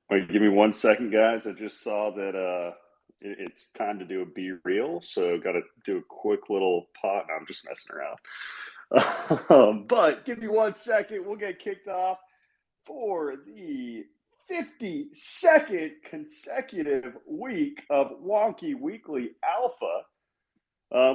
Wait, give me 1 second, guys. I just saw that it's time to do a be real, so got to do a quick little pot. No, I'm just messing around. But give me 1 second. We'll get kicked off for the 52nd consecutive week of Wonky Weekly Alpha,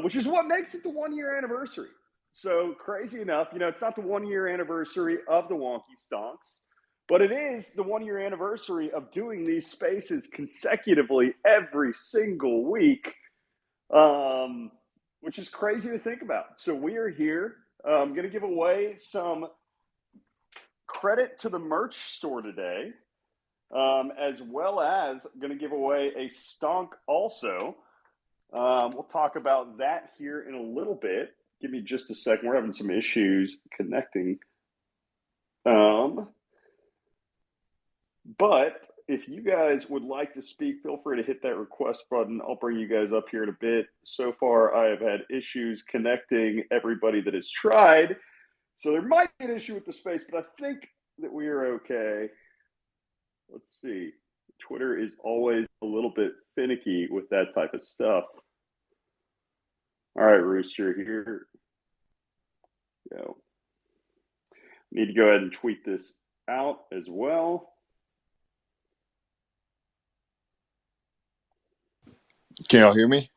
which is what makes it the 1 year anniversary. So crazy enough, it's not the 1 year anniversary of the Wonky Stonks, but it is the 1 year anniversary of doing these spaces consecutively every single week, which is crazy to think about. So we are here. I'm going to give away some credit to the merch store today, as well as going to give away a stonk also. We'll talk about that here in a little bit. Give me just a second. We're having some issues connecting. But if you guys would like to speak, feel free to hit that request button. I'll bring you guys up here in a bit. So far, I have had issues connecting everybody that has tried. So there might be an issue with the space, but I think that we are okay. Let's see. Twitter is always a little bit finicky with that type of stuff. All right, Rooster, here we go. Need to go ahead and tweet this out as well. Can y'all hear me?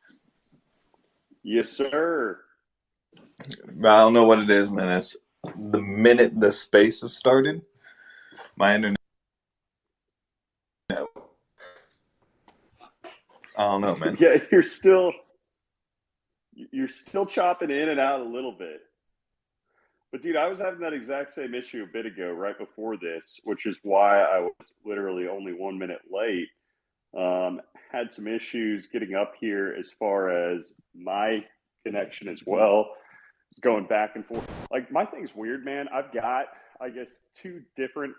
Yes, sir. I don't know what it is, man. It's the minute the space has started, my internet. I don't know, man. Yeah, you're still chopping in and out a little bit. But dude, I was having that exact same issue a bit ago, right before this, which is why I was literally only 1 minute late. Had some issues getting up here as far as my connection as well. It's going back and forth. Like, my thing's weird, man. I've got, I guess, two different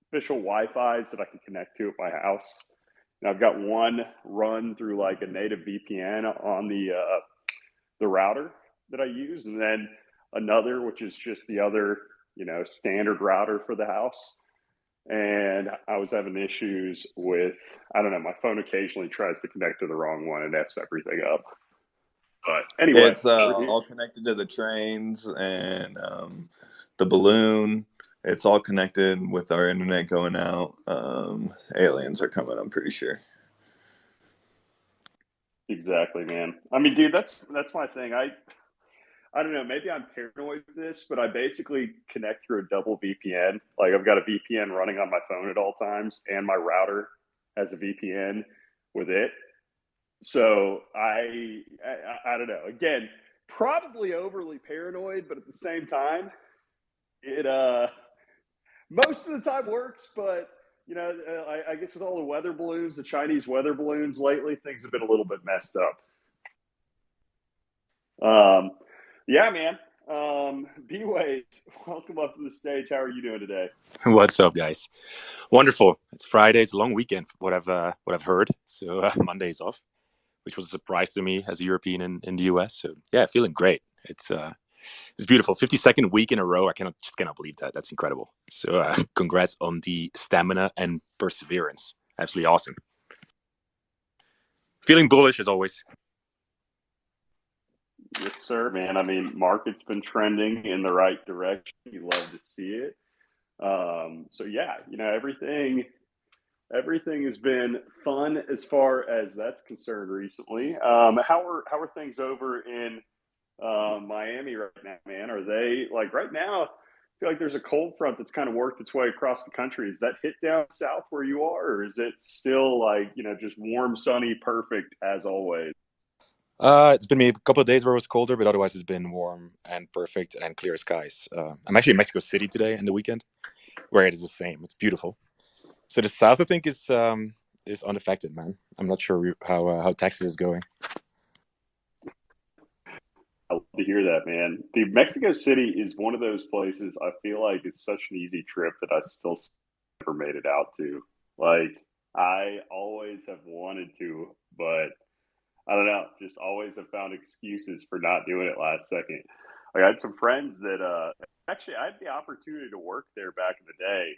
official Wi-Fis that I can connect to at my house. And I've got one run through like a native VPN on the router that I use, and then another, which is just the other, standard router for the house. And I was having issues with, I don't know, my phone occasionally tries to connect to the wrong one and F's everything up. But anyway, it's all connected to the trains and the balloon. It's all connected with our internet going out. Aliens are coming, I'm pretty sure. Exactly, man. I mean, dude, that's my thing. I don't know, maybe I'm paranoid with this, but I basically connect through a double VPN. Like, I've got a VPN running on my phone at all times, and my router has a VPN with it. So I don't know. Again, probably overly paranoid, but at the same time, it most of the time works. But I guess with all the weather balloons, the Chinese weather balloons lately, things have been a little bit messed up. Yeah, man. B-Ways, welcome up to the stage. How are you doing today? What's up, guys? Wonderful. It's Friday. It's a long weekend, what I've heard. So Monday's off, which was a surprise to me as a European in the US. So yeah, feeling great. It's beautiful. 52nd week in a row. I just cannot believe that. That's incredible. So congrats on the stamina and perseverance. Absolutely awesome. Feeling bullish as always. Yes, sir, man. I mean, market's been trending in the right direction. You love to see it. So yeah, everything has been fun as far as that's concerned recently. How are things over in Miami right now, man? Are they, like, right now? I feel like there's a cold front that's kind of worked its way across the country. Is that hit down south where you are, or is it still like, just warm, sunny, perfect as always? It's been maybe a couple of days where it was colder, but otherwise it's been warm and perfect and clear skies. I'm actually in Mexico City today in the weekend, where it is the same. It's beautiful. So the south, I think, is unaffected, man. I'm not sure how Texas is going. I love to hear that, man. Dude, Mexico City is one of those places I feel like it's such an easy trip that I still never made it out to. Like, I always have wanted to, but I don't know, just always have found excuses for not doing it last second. Like, I had some friends that actually I had the opportunity to work there back in the day.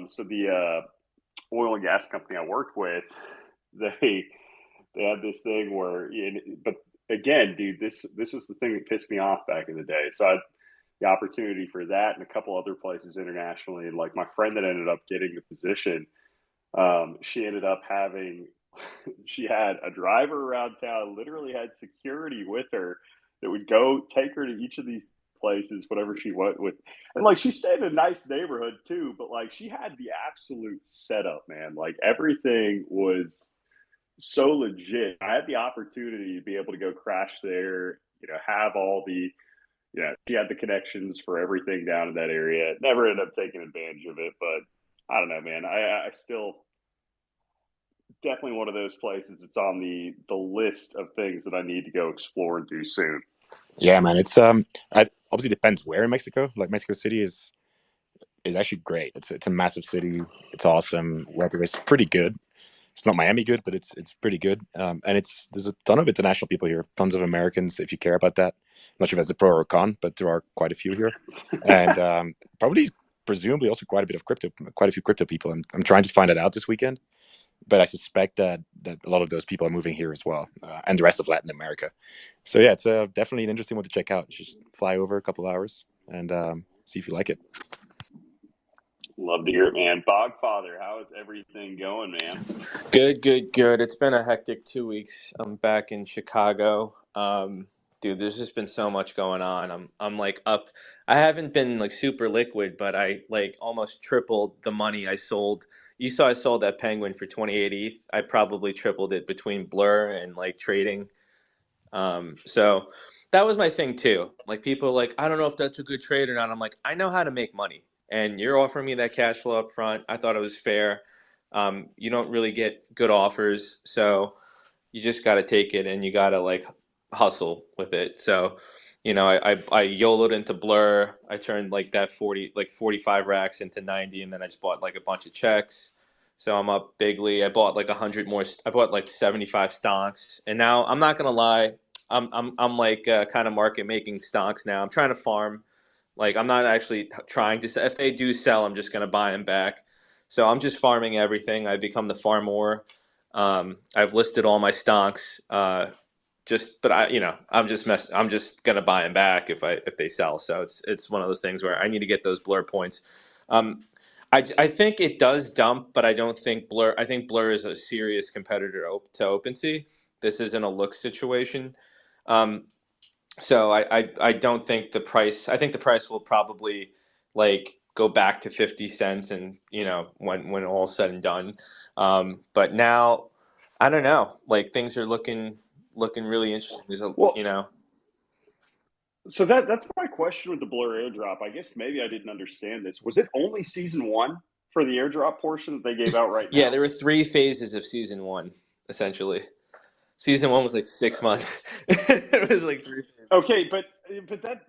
So oil and gas company I worked with, they had this thing where, but again, dude, this was the thing that pissed me off back in the day. So I had the opportunity for that and a couple other places internationally. And like my friend that ended up getting the position, she ended up having, she had a driver around town, literally had security with her that would go take her to each of these places, whatever she went with. And like she stayed in a nice neighborhood too, but like she had the absolute setup, man. Like everything was so legit. I had the opportunity to be able to go crash there, have all the, she had the connections for everything down in that area. Never ended up taking advantage of it, but I don't know, man. I still definitely one of those places. It's on the list of things that I need to go explore and do soon. Yeah, man. It's obviously depends where in Mexico. Like Mexico City is actually great. It's a massive city. It's awesome. Weather is pretty good. It's not Miami good, but it's pretty good. And there's a ton of international people here. Tons of Americans, if you care about that. I'm not sure if that's a pro or a con, but there are quite a few here, and probably presumably also quite a few crypto people. And I'm trying to find it out this weekend. But I suspect that a lot of those people are moving here as well, and the rest of Latin America. So yeah, it's definitely an interesting one to check out. Just fly over a couple hours and see if you like it. Love to hear it, man. Bogfather, how is everything going, man? Good. It's been a hectic 2 weeks. I'm back in Chicago. Dude, there's just been so much going on. I'm like up. I haven't been like super liquid, but I like almost tripled the money I sold. You saw I sold that Penguin for 28 ETH. I probably tripled it between Blur and like trading. So that was my thing too. Like people are like, I don't know if that's a good trade or not. I'm like, I know how to make money, and you're offering me that cash flow up front. I thought it was fair. You don't really get good offers, so you just got to take it and you got to like hustle with it. So, I YOLO'd into Blur. I turned like that 45 racks into 90, and then I just bought like a bunch of checks. So I'm up bigly. I bought like 100 more. I bought like 75 stonks, and now I'm not gonna lie. I'm like kind of market making stonks now. I'm trying to farm. Like I'm not actually trying to sell. If they do sell, I'm just gonna buy them back. So I'm just farming everything. I've become the farmer. I've listed all my stonks. But I'm just gonna buy them back if they sell. So it's one of those things where I need to get those Blur points. I think it does dump, but I don't think Blur. I think Blur is a serious competitor to OpenSea. This isn't a look situation. Um, so I don't think the price. I think the price will probably like go back to 50 cents, and when all's said and done. But now I don't know. Like things are looking really interesting. There's a Well, so that's my question with the Blur airdrop. I guess maybe I didn't understand this. Was it only season one for the airdrop portion that they gave out right Yeah, now? there were 3 phases of season one essentially. Season one was like 6 months. It was like 3 phases. Okay, but that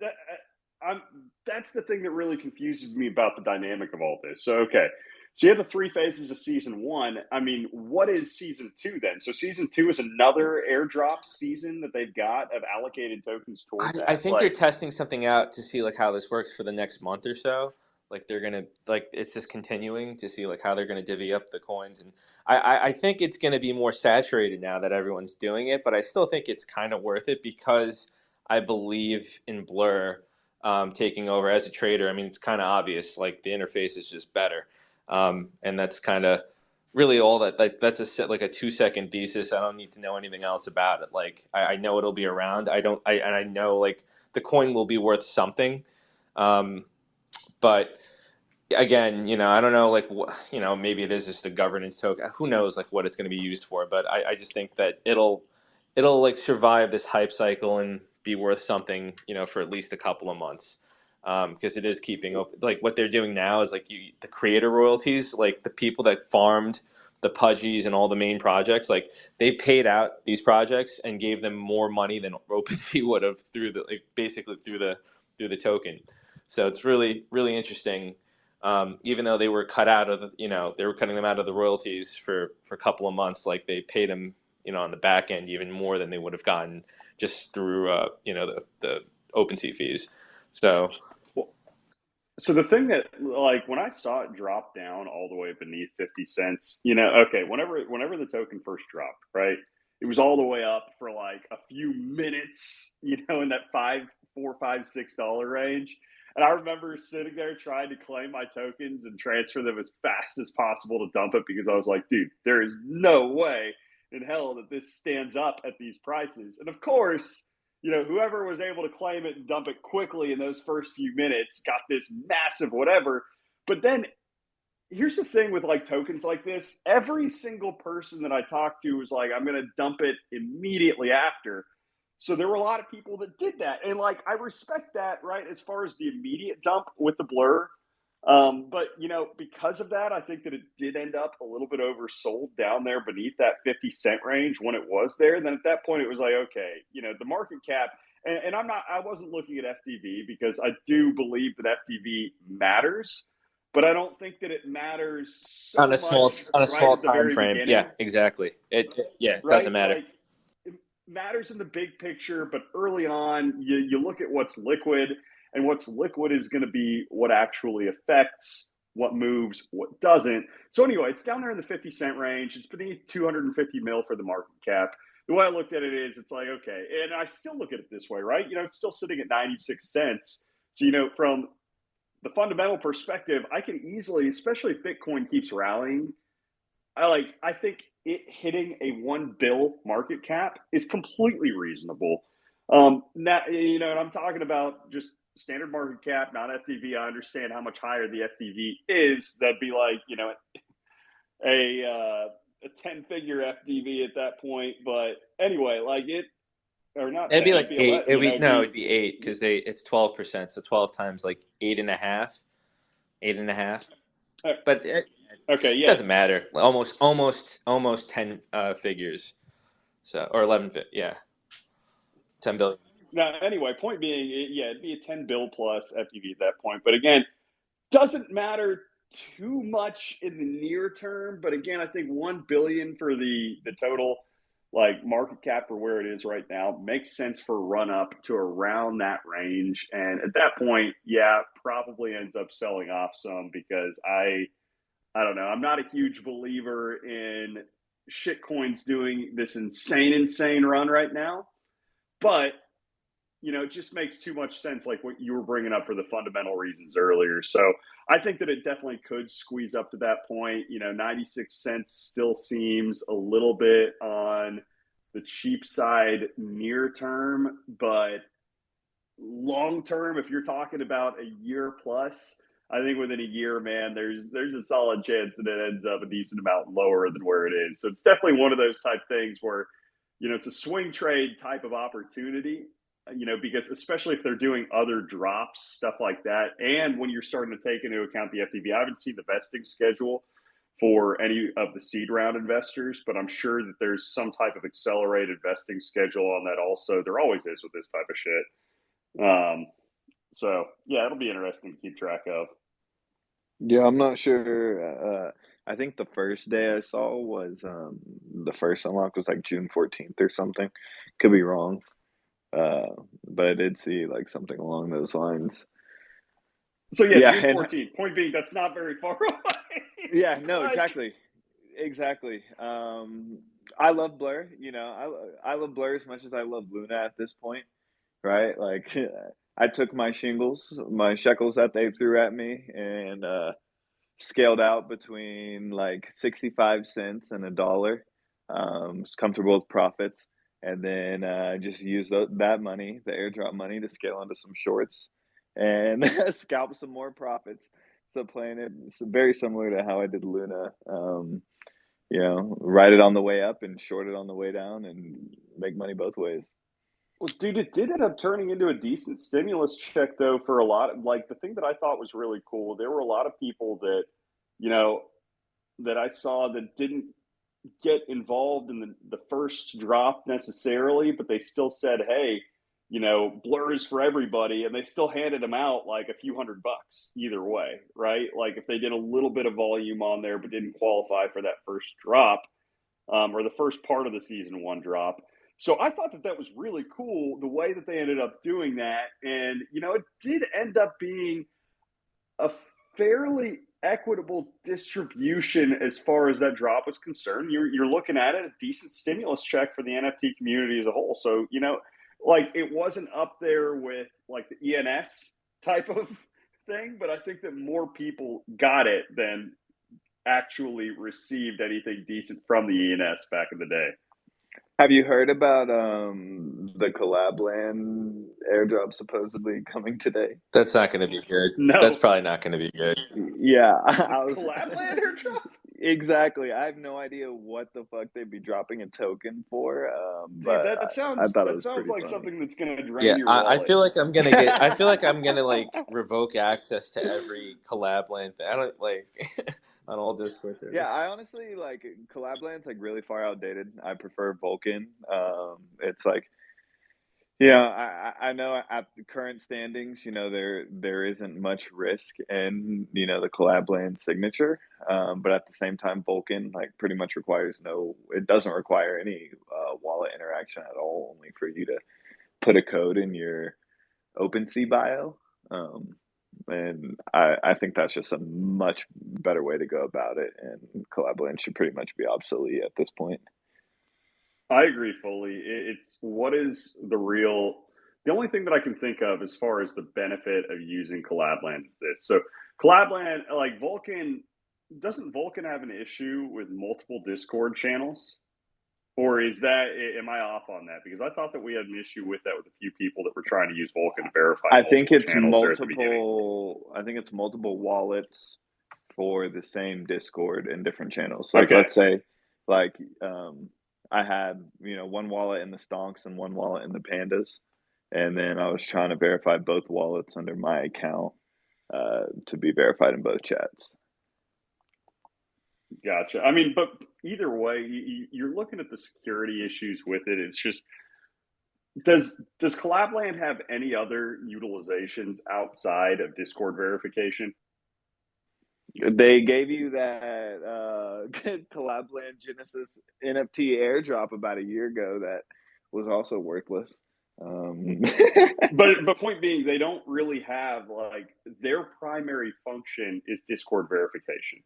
I'm that's the thing that really confuses me about the dynamic of all this. So okay, so you had the three phases of season one. I mean, what is season two then? So season two is another airdrop season that they've got of allocated tokens toward I that. think they're Like, testing something out to see like how this works for the next month or so. Like they're gonna like it's just continuing to see like how they're gonna divvy up the coins, and I think it's gonna be more saturated now that everyone's doing it. But I still think it's kind of worth it because I believe in Blur taking over as a trader. I mean, it's kind of obvious. Like the interface is just better, and that's kind of really all that. Like that's like a 2 second thesis. I don't need to know anything else about it. Like I know it'll be around. And I know like the coin will be worth something. Um, but again, I don't know, like, maybe it is just a governance token. Who knows, like, what it's going to be used for? But I just think that it'll like survive this hype cycle and be worth something, for at least a couple of months. Because it is keeping open. Like what they're doing now is like the creator royalties, like the people that farmed the Pudgies and all the main projects, like they paid out these projects and gave them more money than OpenSea would have through the like basically through the token. So it's really really interesting. Even though they were cut out of they were cutting them out of the royalties for a couple of months, like they paid them on the back end even more than they would have gotten just through the OpenSea fees. So well, So the thing that, like, when I saw it drop down all the way beneath 50 cents, okay, whenever the token first dropped, right? It was all the way up for like a few minutes, in that $4, $5, $6 range. And I remember sitting there trying to claim my tokens and transfer them as fast as possible to dump it because I was like, dude, there is no way in hell that this stands up at these prices. And of course, whoever was able to claim it and dump it quickly in those first few minutes got this massive whatever. But then here's the thing with like tokens like this, every single person that I talked to was like, I'm going to dump it immediately after. So there were a lot of people that did that. And like, I respect that, right? As far as the immediate dump with the blur. But because of that, I think that it did end up a little bit oversold down there beneath that 50 cent range when it was there. And then at that point, it was like, okay, the market cap, and I wasn't looking at FDV because I do believe that FDV matters, but I don't think that it matters On so a small much on a right small at the time very frame. Yeah, beginning, exactly. It right? doesn't matter. Like, it matters in the big picture, but early on, you look at what's liquid, and what's liquid is going to be what actually affects what moves, what doesn't. So anyway, it's down there in the 50 cent range. It's beneath 250 mil for the market cap. The way I looked at it is, it's like, okay, and I still look at it this way, right? It's still sitting at 96 cents. So, from the fundamental perspective, I can easily, especially if Bitcoin keeps rallying, I think it hitting a 1 bill market cap is completely reasonable. Now, and I'm talking about just standard market cap, not FTV. I understand how much higher the FTV is. That'd be like, a 10-figure FTV at that point. But anyway, like it, or not It'd be 10, like it'd be eight. 11, It'd be eight because it's 12%. So 12 times like 8.5, 8.5. But it okay, yeah. doesn't matter. Almost 10 figures. So or 11. Yeah, 10 billion. Now, anyway, point being, it'd be a 10 bill plus FTV at that point. But again, doesn't matter too much in the near term, but again, I think 1 billion for the total like market cap for where it is right now makes sense for run up to around that range. And at that point, yeah, probably ends up selling off some because I don't know, I'm not a huge believer in shitcoins doing this insane run right now, but it just makes too much sense, like what you were bringing up for the fundamental reasons earlier. So I think that it definitely could squeeze up to that point. 96 cents still seems a little bit on the cheap side near term, but long term, if you're talking about a year plus, I think within a year, man, there's a solid chance that it ends up a decent amount lower than where it is. So it's definitely one of those type things where, it's a swing trade type of opportunity, because especially if they're doing other drops, stuff like that. And when you're starting to take into account the FTV, I haven't seen the vesting schedule for any of the seed round investors, but I'm sure that there's some type of accelerated vesting schedule on that also. There always is with this type of shit. So yeah, it'll be interesting to keep track of. Yeah, I'm not sure. I think the first day I saw was the first unlock was like June 14th or something. Could be wrong. But I did see like something along those lines. So yeah, Yeah, June and 14th. Point being, that's not very far away. yeah, no, Like, exactly. I love Blur. I love Blur as much as I love Luna at this point, right? Like, I took my shekels that they threw at me, and scaled out between like 65 cents and $1. Was comfortable with profits, and then just use that money, the airdrop money, to scale into some shorts and scalp some more profits. So playing it's very similar to how I did Luna. Ride it on the way up and short it on the way down and make money both ways. well, dude, it did end up turning into a decent stimulus check, though, for a lot of, like, the thing that I thought was really cool. There were a lot of people that, you know, that I saw that didn't get involved in the first drop necessarily, but they still said, hey, Blur is for everybody. And they still handed them out like a few $100 either way, right? Like if they did a little bit of volume on there, but didn't qualify for that first drop, or the first part of the season one drop. So I thought that was really cool the way that they ended up doing that. And, it did end up being a fairly equitable distribution as far as that drop was concerned. You're looking at it, a decent stimulus check for the NFT community as a whole. So, like it wasn't up there with like the ENS type of thing, but I think that more people got it than actually received anything decent from the ENS back in the day. Have you heard about the Collab Land airdrop supposedly coming today? That's not going to be good. That's No. probably not going to be good. Yeah, The I was Collab Land airdrop? exactly. I have no idea what the fuck they'd be dropping a token for, Dude, but that I sounds thought it that was sounds pretty like funny. something that's gonna drain Yeah, your I wallet. feel like I'm gonna get. I feel like I'm gonna like revoke access to every collab land thing. I don't like on all Discord servers. Yeah, I honestly like Collab Land's like really far outdated. I prefer Vulcan. It's like, yeah, I know at the current standings, there isn't much risk in the Collab Land signature, but at the same time, Vulcan like pretty much requires it doesn't require any wallet interaction at all, only for you to put a code in your OpenSea bio. And I think that's just a much better way to go about it, and Collab Land should pretty much be obsolete at this point. I agree fully. It's what is the only thing that I can think of as far as the benefit of using Collabland is this. So Collabland, like doesn't Vulcan have an issue with multiple Discord channels? Or am I off on that? Because I thought that we had an issue with that with a few people that were trying to use Vulcan to verify I think multiple it's channels there at the beginning. multiple wallets for the same Discord in different channels. Like Okay. let's say, like I had one wallet in the Stonks and one wallet in the Pandas, and then I was trying to verify both wallets under my account to be verified in both chats. Gotcha. I mean, but either way, you're looking at the security issues with it. It's just does Collabland have any other utilizations outside of Discord verification? They gave you that Collabland Genesis NFT airdrop about a year ago that was also worthless. But point being, they don't really have like their primary function is Discord verification.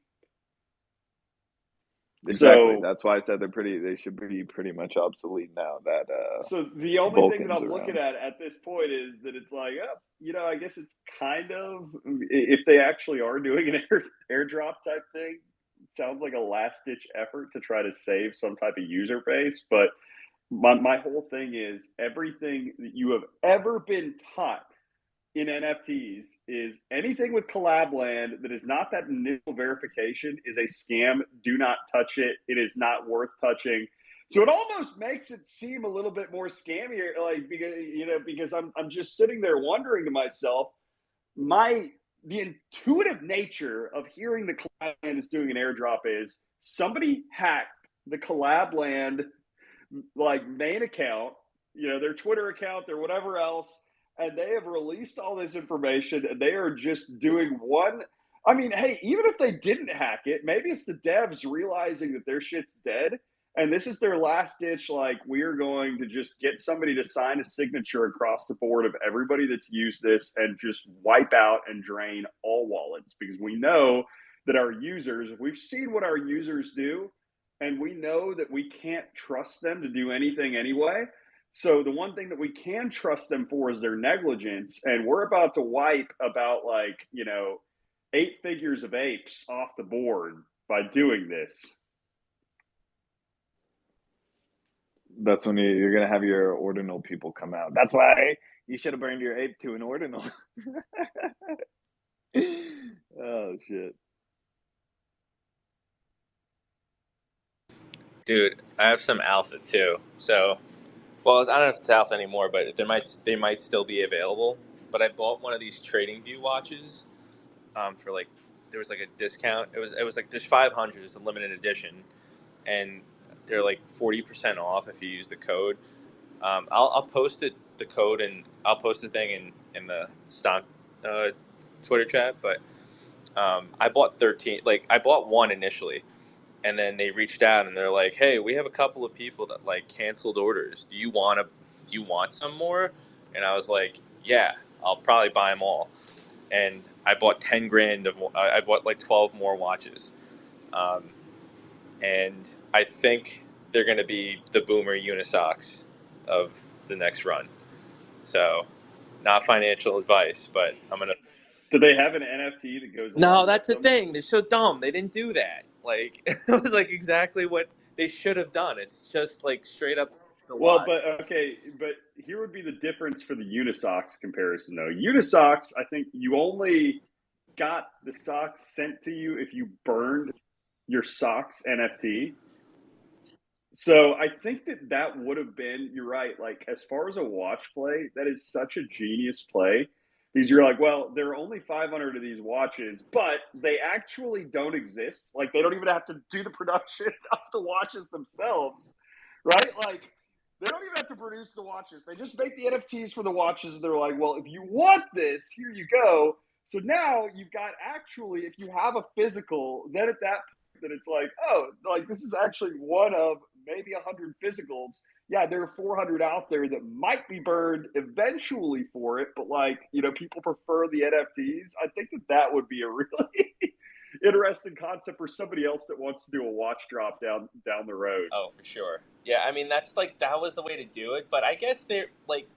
Exactly. So that's why I said they should be pretty much obsolete now that so the only thing that Vulcan's I'm looking around. at this point is that it's like, I guess it's kind of if they actually are doing an airdrop type thing, it sounds like a last ditch effort to try to save some type of user base. But my whole thing is everything that you have ever been taught in NFTs is anything with Collabland that is not that initial verification is a scam. Do not touch it. It is not worth touching. So it almost makes it seem a little bit more scammier, like because I'm just sitting there wondering to myself, the intuitive nature of hearing the Collabland is doing an airdrop is somebody hacked the Collabland like main account, their Twitter account, their whatever else, and they have released all this information and they are just doing one. I mean, hey, even if they didn't hack it, maybe it's the devs realizing that their shit's dead and this is their last ditch. Like, we're going to just get somebody to sign a signature across the board of everybody that's used this and just wipe out and drain all wallets because we know that we've seen what our users do and we know that we can't trust them to do anything anyway. So the one thing that we can trust them for is their negligence. And we're about to wipe about 8 figures of apes off the board by doing this. That's when you're going to have your ordinal people come out. That's why you should have burned your ape to an ordinal. Oh, shit. Dude, I have some alpha too. So, well, I don't know if it's alpha anymore, but they might still be available. But I bought one of these Trading View watches for like there was like a discount. It was like there's 500. It's a limited edition, and they're like 40% off if you use the code. I'll post the code, and I'll post the thing in the stock Twitter chat. But I bought 13. Like I bought one initially, and then they reached out and they're like, "Hey, we have a couple of people that like canceled orders. Do you want some more?" And I was like, "Yeah, I'll probably buy them all." And I bought 10 grand I bought like 12 more watches. And I think they're going to be the boomer unisocks of the next run. So, not financial advice, but I'm going to. Do they have an NFT that goes No, along that's with the them? thing. They're so dumb. They didn't do that. Like, it was like exactly what they should have done. It's just like straight up the Well, watch. but okay, but here would be the difference for the unisocks comparison, though. Unisocks, I think you only got the socks sent to you if you burned your socks NFT. So I think that that would have been, you're right, like as far as a watch play, that is such a genius play because you're like, well, there are only 500 of these watches, but they actually don't exist. Like they don't even have to do the production of the watches themselves, right? Like they don't even have to produce the watches. They just make the NFTs for the watches. And they're like, well, if you want this, here you go. So now you've got actually, if you have a physical, then at that that it's like, oh, like this is actually one of maybe 100 physicals. Yeah, there are 400 out there that might be burned eventually for it, but like, you know, people prefer the NFTs. I think that that would be a really interesting concept for somebody else that wants to do a watch drop down the road. Oh, for sure. Yeah, I mean that's like that was the way to do it, but I guess they're like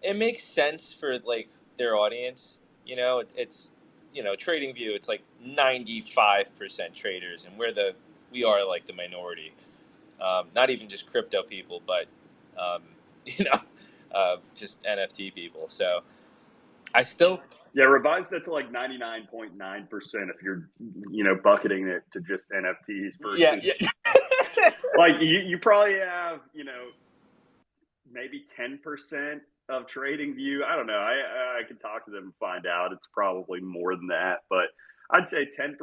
it makes sense for like their audience. It's trading view, it's like 95% traders, and we are like the minority. Not even just crypto people, but um, you know just NFT people. So I still. Yeah, revise that to like 99.9% if you're, you know, bucketing it to just NFTs Yeah, yeah. versus like you probably have, you know, maybe 10% of trading view. I don't know. I can talk to them and find out. It's probably more than that, but I'd say 10%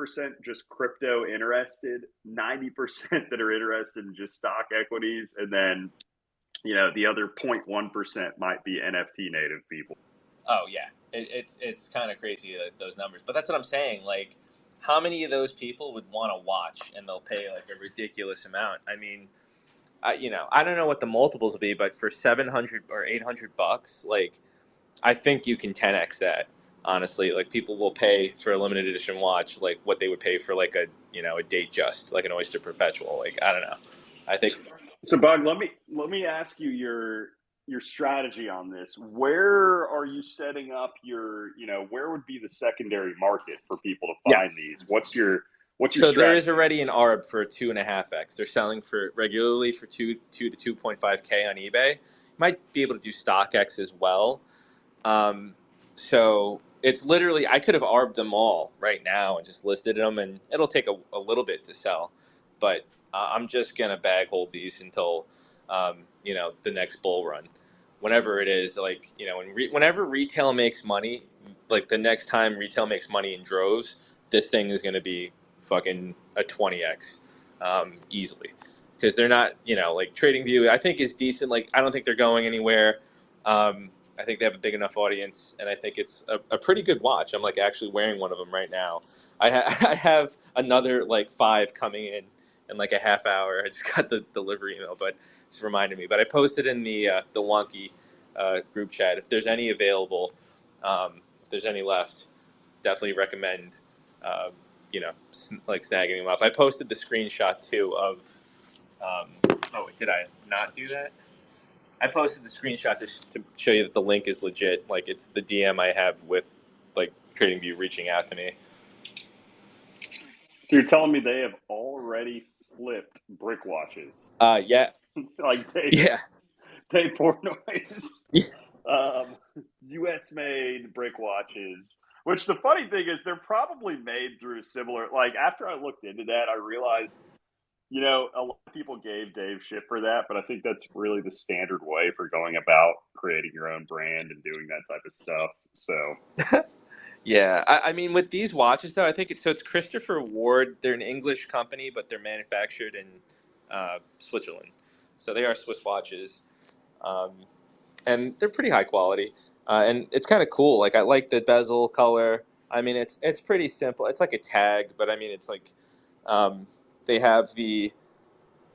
just crypto interested, 90% that are interested in just stock equities, and then, you know, the other 0.1% might be NFT native people. Oh yeah, it's kind of crazy those numbers, but that's what I'm saying. Like, how many of those people would want to watch and they'll pay like a ridiculous amount? I mean, I don't know what the multiples will be, but for 700 or $800, like I think you can 10x that. Honestly, like people will pay for a limited edition watch, like what they would pay for like a date just like an Oyster Perpetual. Like I don't know. I think. So, Bug, let me ask you your strategy on this. Where are you setting up your, you know, where would be the secondary market for people to Yeah. find these? What's your So there is strategy? already an ARB for 2.5x. They're selling for regularly for two to 2.5K on eBay. Might be able to do StockX as well. So it's literally I could have arbed them all right now and just listed them, and it'll take a little bit to sell, but I'm just gonna bag hold these until the next bull run, whenever it is. Like whenever retail makes money, like the next time retail makes money in droves, this thing is gonna be fucking a 20x easily, because they're not like TradingView I think is decent. Like I don't think they're going anywhere. I think they have a big enough audience, and I think it's a pretty good watch. I'm like actually wearing one of them right now. I have another like 5 coming in like a half hour. I just got the delivery email, but it's reminded me. But I posted in the Wonky group chat if there's any available, if there's any left, definitely recommend uh, like snagging them up. I posted the screenshot too of. Oh, wait, did I not do that? I posted the screenshot to show you that the link is legit. Like it's the DM I have with like TradingView reaching out to me. So you're telling me they have already flipped brick watches, Yeah, like yeah, Dave Portnoy's yeah. um, U.S. made brick watches. Which the funny thing is, they're probably made through similar. Like after I looked into that, I realized, you know, a lot of people gave Dave shit for that, but I think that's really the standard way for going about creating your own brand and doing that type of stuff. So, Yeah. I mean, with these watches though, I think it's Christopher Ward. They're an English company, but they're manufactured in Switzerland, so they are Swiss watches, um, and they're pretty high quality. And it's kind of cool. Like I like the bezel color. I mean, it's pretty simple. It's like a tag, but I mean, it's like they have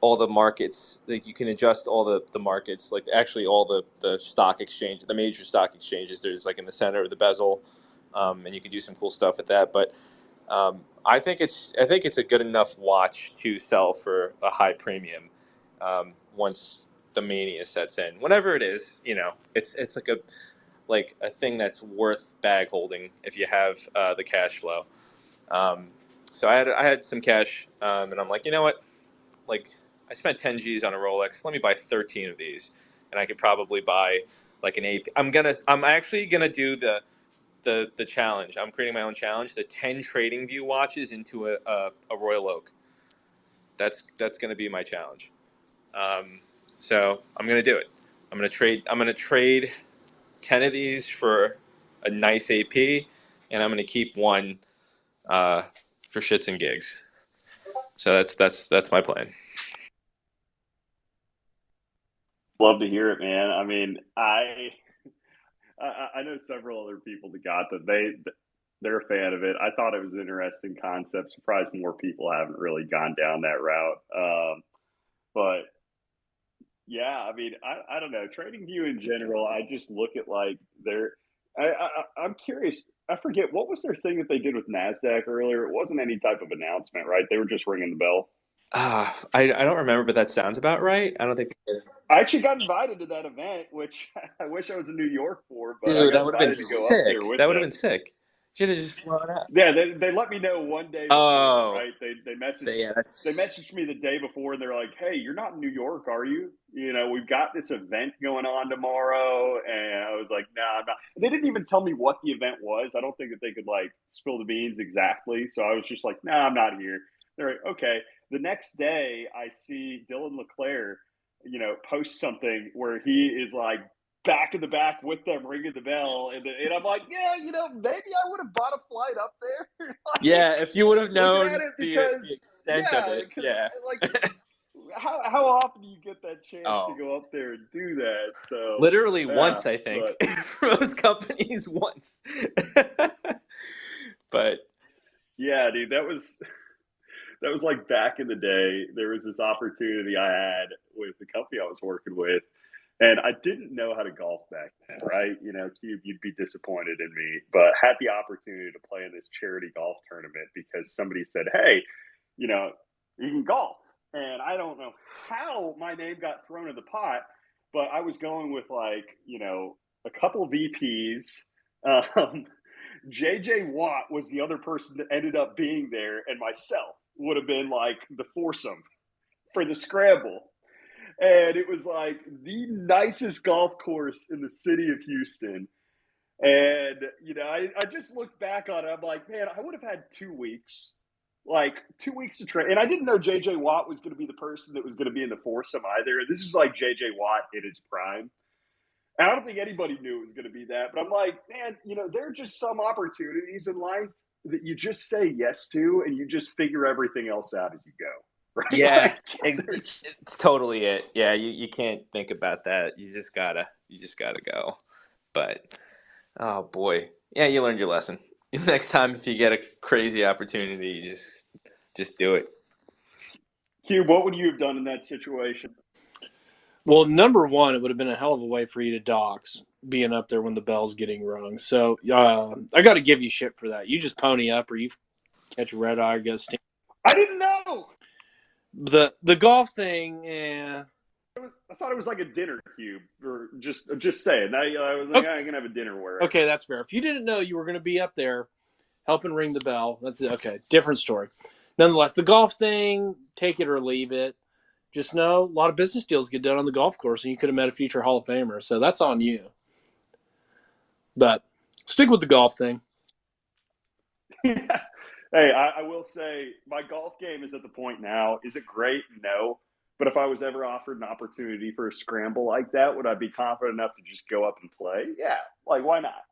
all the markets. Like you can adjust all the markets. Like actually all the stock exchange, the major stock exchanges. There's like in the center of the bezel. and you can do some cool stuff with that. But I think it's a good enough watch to sell for a high premium once the mania sets in. Whenever it is, it's like a thing that's worth bag holding if you have the cash flow. So I had some cash, and I'm like, you know what? Like, I spent 10 G's on a Rolex. Let me buy 13 of these, and I could probably buy like an AP. I'm actually gonna do the challenge. I'm creating my own challenge. The 10 Trading View watches into a Royal Oak. That's gonna be my challenge. So I'm gonna do it. I'm gonna trade 10 of these for a nice AP, and I'm gonna keep one for shits and gigs. So that's my plan. Love to hear it, man. I mean, I know several other people that got that they're a fan of it. I thought it was an interesting concept. Surprised more people haven't really gone down that route. But yeah, I mean, I don't know. Trading View in general, I just look at like I'm curious. I forget what was their thing that they did with Nasdaq earlier. It wasn't any type of announcement, right? They were just ringing the bell. I don't remember, but that sounds about right. I don't think. I actually got invited to that event, which I wish I was in New York for, but I Dude, got that would have been invited to go up there sick. with That would have them. been sick. Should have just flown out. Yeah, they let me know one day before, Oh, right? yeah, They that's messaged me the day before, and they're like, "Hey, you're not in New York, are you? You know, we've got this event going on tomorrow." And I was like, "Nah, I'm not." They didn't even tell me what the event was. I don't think that they could like spill the beans exactly. So I was just like, "Nah, I'm not here." They're like, "Okay." The next day, I see Dylan LeClaire, post something where he is like back in the back with them ringing the bell, and I'm like, yeah, maybe I would have bought a flight up there. Like, yeah. If you would have looking at known it the because extent of yeah, it, because yeah. like how often do you get that chance to Oh, go up there and do that? So literally yeah, once, I think. but For most companies, once. But yeah, dude, that was like back in the day. There was this opportunity I had with the company I was working with. And I didn't know how to golf back then, right? Cube, you'd be disappointed in me, but had the opportunity to play in this charity golf tournament because somebody said, hey, you can golf. And I don't know how my name got thrown in the pot, but I was going with like, a couple of VPs. Um, JJ Watt was the other person that ended up being there, and myself would have been like the foursome for the scramble. And it was like the nicest golf course in the city of Houston. And, I just look back on it. I'm like, man, I would have had 2 weeks, like 2 weeks to train. And I didn't know JJ Watt was going to be the person that was going to be in the foursome either. This is like JJ Watt in his prime. And I don't think anybody knew it was going to be that. But I'm like, man, there are just some opportunities in life that you just say yes to and you just figure everything else out as you go. Right? yeah, Like, it's totally it. Yeah, you can't think about that. You just gotta go. But oh boy, yeah, you learned your lesson. Next time, if you get a crazy opportunity, you just do it. Hugh, what would you have done in that situation? Well, number one, it would have been a hell of a way for you to dox being up there when the bell's getting rung. So I got to give you shit for that. You just pony up or you catch a red eye or get a sting. I didn't know. The golf thing, yeah. I thought it was like a dinner cube, or just saying. I was like, Okay. I'm gonna have a dinner wherever. Okay, that's fair. If you didn't know you were going to be up there helping ring the bell, that's okay. Different story. Nonetheless, the golf thing, take it or leave it. Just know a lot of business deals get done on the golf course, and you could have met a future Hall of Famer. So that's on you. But stick with the golf thing. Hey, I will say my golf game is at the point now. Is it great? No. But if I was ever offered an opportunity for a scramble like that, would I be confident enough to just go up and play? Yeah. Like, why not?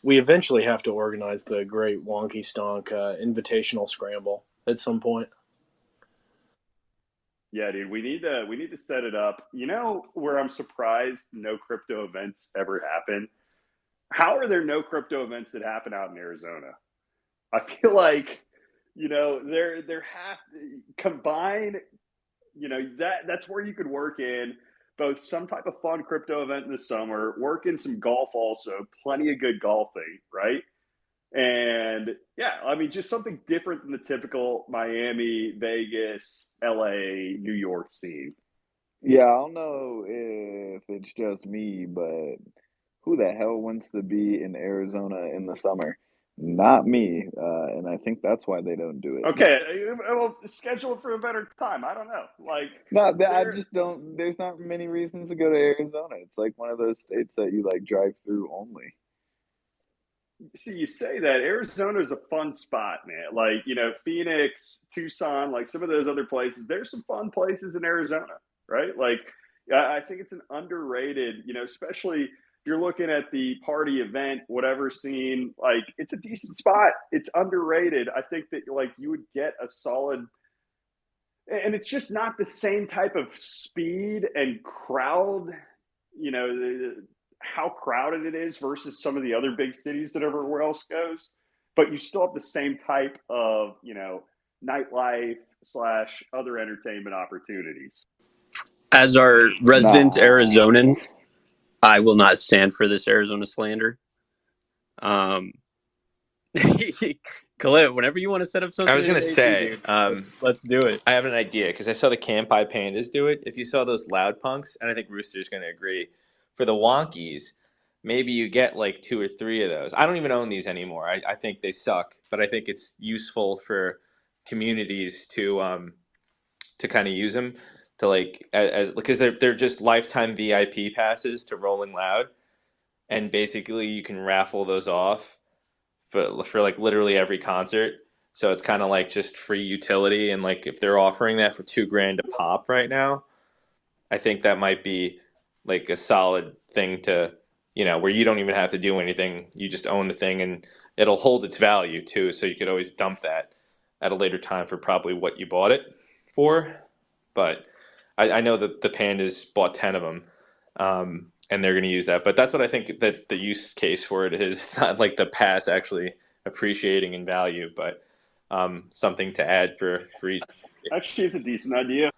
We eventually have to organize the great Wonky Stonk invitational scramble at some point. Yeah, dude, we need to set it up. Where I'm surprised no crypto events ever happen? How are there no crypto events that happen out in Arizona? I feel like, they're half combine, that's where you could work in both some type of fun crypto event in the summer, work in some golf also, plenty of good golfing, right? And yeah, I mean, just something different than the typical Miami, Vegas, LA, New York scene. Yeah, I don't know if it's just me, but who the hell wants to be in Arizona in the summer? Not me, and I think that's why they don't do it. Okay, well, schedule it for a better time. I don't know. Like, No, I there, just don't. There's not many reasons to go to Arizona. It's like one of those states that you like drive through only. see, you say that Arizona is a fun spot, man. Like, Phoenix, Tucson, like some of those other places. There's some fun places in Arizona, right? Like, I think it's an underrated, especially if you're looking at the party event, whatever scene. Like, it's a decent spot. It's underrated. I think that like you would get a solid, and it's just not the same type of speed and crowd. You know, how crowded it is versus some of the other big cities that everywhere else goes. But you still have the same type of, nightlife slash other entertainment opportunities. As our resident Nah, Arizonan, I will not stand for this Arizona slander. Khalil, whenever you want to set up I something was in gonna AC, say, dude, let's do it. I have an idea because I saw the Campi Pandas do it. If you saw those Loud Punks, and I think Rooster's gonna agree, for the Wonkies, maybe you get like 2 or 3 of those. I don't even own these anymore. I think they suck, but I think it's useful for communities to kind of use them to like as because they're just lifetime VIP passes to Rolling Loud, and basically you can raffle those off for like literally every concert. So it's kind of like just free utility, and like if they're offering that for 2 grand a pop right now, I think that might be like a solid thing to, where you don't even have to do anything. You just own the thing, and it'll hold its value too. So you could always dump that at a later time for probably what you bought it for. But I know that the Pandas bought 10 of them, and they're going to use that. But that's what I think that the use case for it is. It's not like the pass actually appreciating in value, but something to add for each. Actually, it's a decent idea.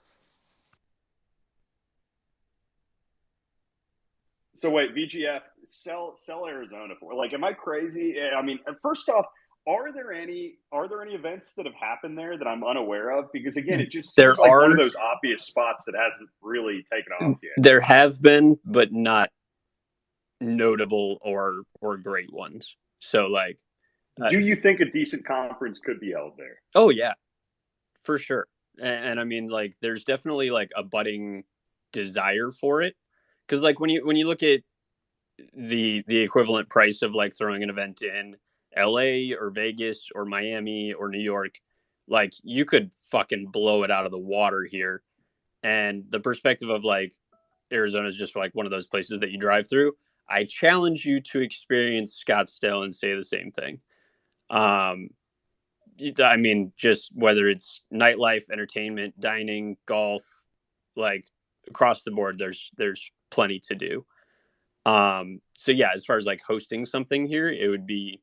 So wait, VGF, sell Arizona for, like, am I crazy? I mean, first off, are there any events that have happened there that I'm unaware of? Because again, it just There seems like one of are, those obvious spots that hasn't really taken off yet. there have been, but not notable or great ones. So like, Do you think a decent conference could be held there? oh yeah, for sure. And I mean, like, there's definitely like a budding desire for it, because like when you look at the equivalent price of like throwing an event in LA or Vegas or Miami or New York, like you could fucking blow it out of the water here. And the perspective of like Arizona is just like one of those places that you drive through. I challenge you to experience Scottsdale and say the same thing. Um, I mean, just whether it's nightlife, entertainment, dining, golf, like across the board, there's plenty to do. So yeah, as far as like hosting something here, it would be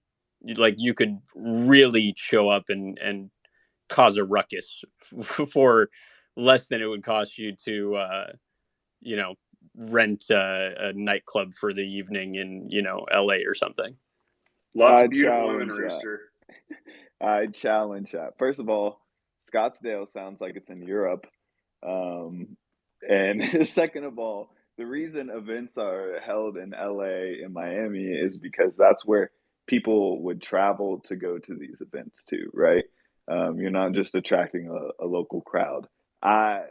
like you could really show up and cause a ruckus for less than it would cost you to you know rent a nightclub for the evening in LA or something. Lots I of beautiful women, challenge that. Rooster. I challenge that. First of all, Scottsdale sounds like it's in Europe. Um, and second of all, the reason events are held in LA and Miami is because that's where people would travel to go to these events too, right? You're not just attracting a local crowd. I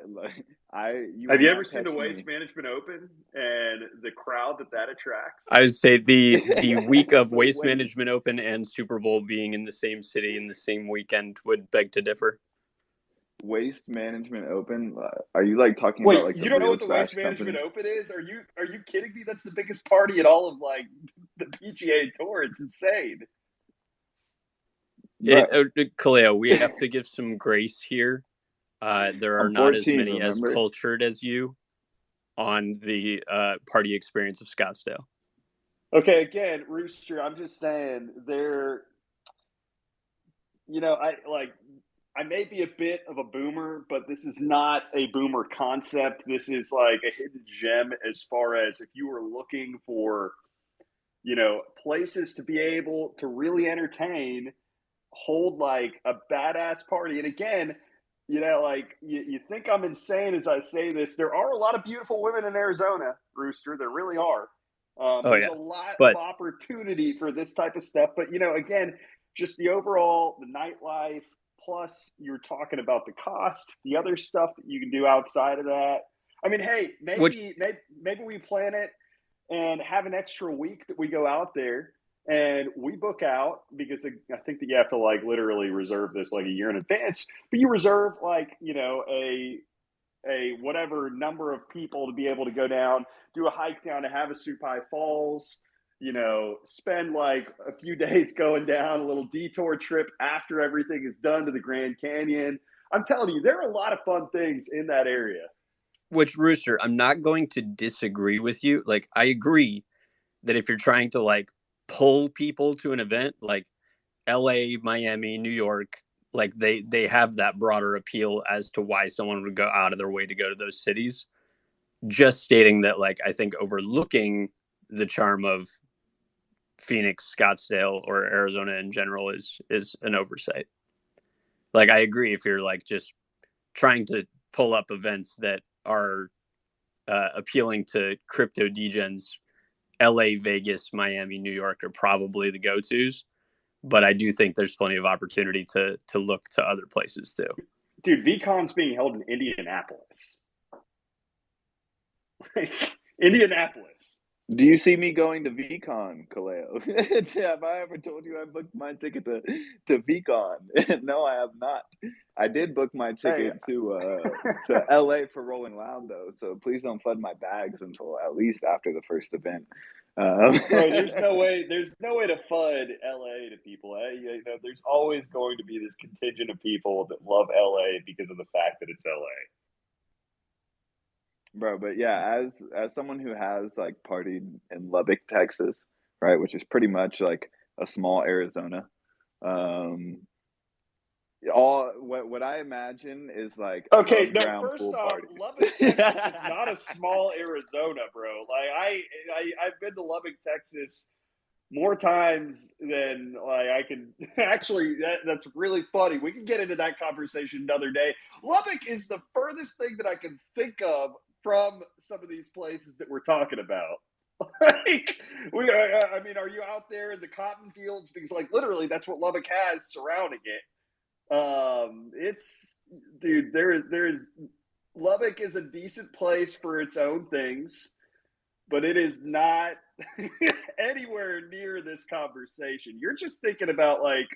you Have will you ever not seen the catch Waste me. Management Open and the crowd that attracts? I would say the week of The Waste waste Management Open and Super Bowl being in the same city in the same weekend would beg to differ. Waste Management Open. Are you like talking about Wait, like the you don't know real what the Waste trash Management company? Open is? Are you kidding me? That's the biggest party at all of like the PGA Tour. It's insane. Bro, Kaleo, we have to give some grace here. There are I'm not as 14, many as remember? cultured as you on the party experience of Scottsdale. Okay, again, Rooster, I'm just saying I like I may be a bit of a boomer, but this is not a boomer concept. This is like a hidden gem as far as if you were looking for, places to be able to really entertain, hold like a badass party. And again, like you think I'm insane as I say this. There are a lot of beautiful women in Arizona, Rooster. There really are. Oh There's yeah, a lot of but opportunity for this type of stuff. But, again, just the overall, the nightlife, plus you're talking about the cost, the other stuff that you can do outside of that. I mean, hey, which maybe we plan it and have an extra week that we go out there and we book out, because I think that you have to like literally reserve this like a year in advance, but you reserve like, a whatever number of people to be able to go down, do a hike down to Havasupai Falls, spend like a few days going down a little detour trip after everything is done to the Grand Canyon. I'm telling you, there are a lot of fun things in that area. which Rooster, I'm not going to disagree with you. Like I agree that if you're trying to like pull people to an event like LA, Miami, New York, like they have that broader appeal as to why someone would go out of their way to go to those cities. Just stating that, like, I think overlooking the charm of Phoenix, Scottsdale, or Arizona in general is an oversight. Like I agree, if you're like just trying to pull up events that are appealing to crypto degens, LA, Vegas, Miami, New York are probably the go-tos. But I do think there's plenty of opportunity to look to other places too. Dude, VCon's being held in Indianapolis. Indianapolis. Do you see me going to VCon, Kaleo? Have I ever told you I booked my ticket to VCon? No, I have not. I did book my ticket to LA for Rolling Loud though, so please don't flood my bags until at least after the first event. Bro, there's no way to FUD LA to people. There's always going to be this contingent of people that love LA because of the fact that it's LA. Bro, but yeah, as someone who has like partied in Lubbock, Texas, right, which is pretty much like a small Arizona, all what I imagine is like Okay, above no. ground First pool off, parties. Lubbock, Texas is not a small Arizona, bro. Like I've been to Lubbock, Texas more times than like I can actually. That's really funny. We can get into that conversation another day. Lubbock is the furthest thing that I can think of from some of these places that we're talking about. Like I mean, are you out there in the cotton fields? Because like literally, that's what Lubbock has surrounding it. It's dude, there's Lubbock is a decent place for its own things, but it is not anywhere near this conversation. You're just thinking about like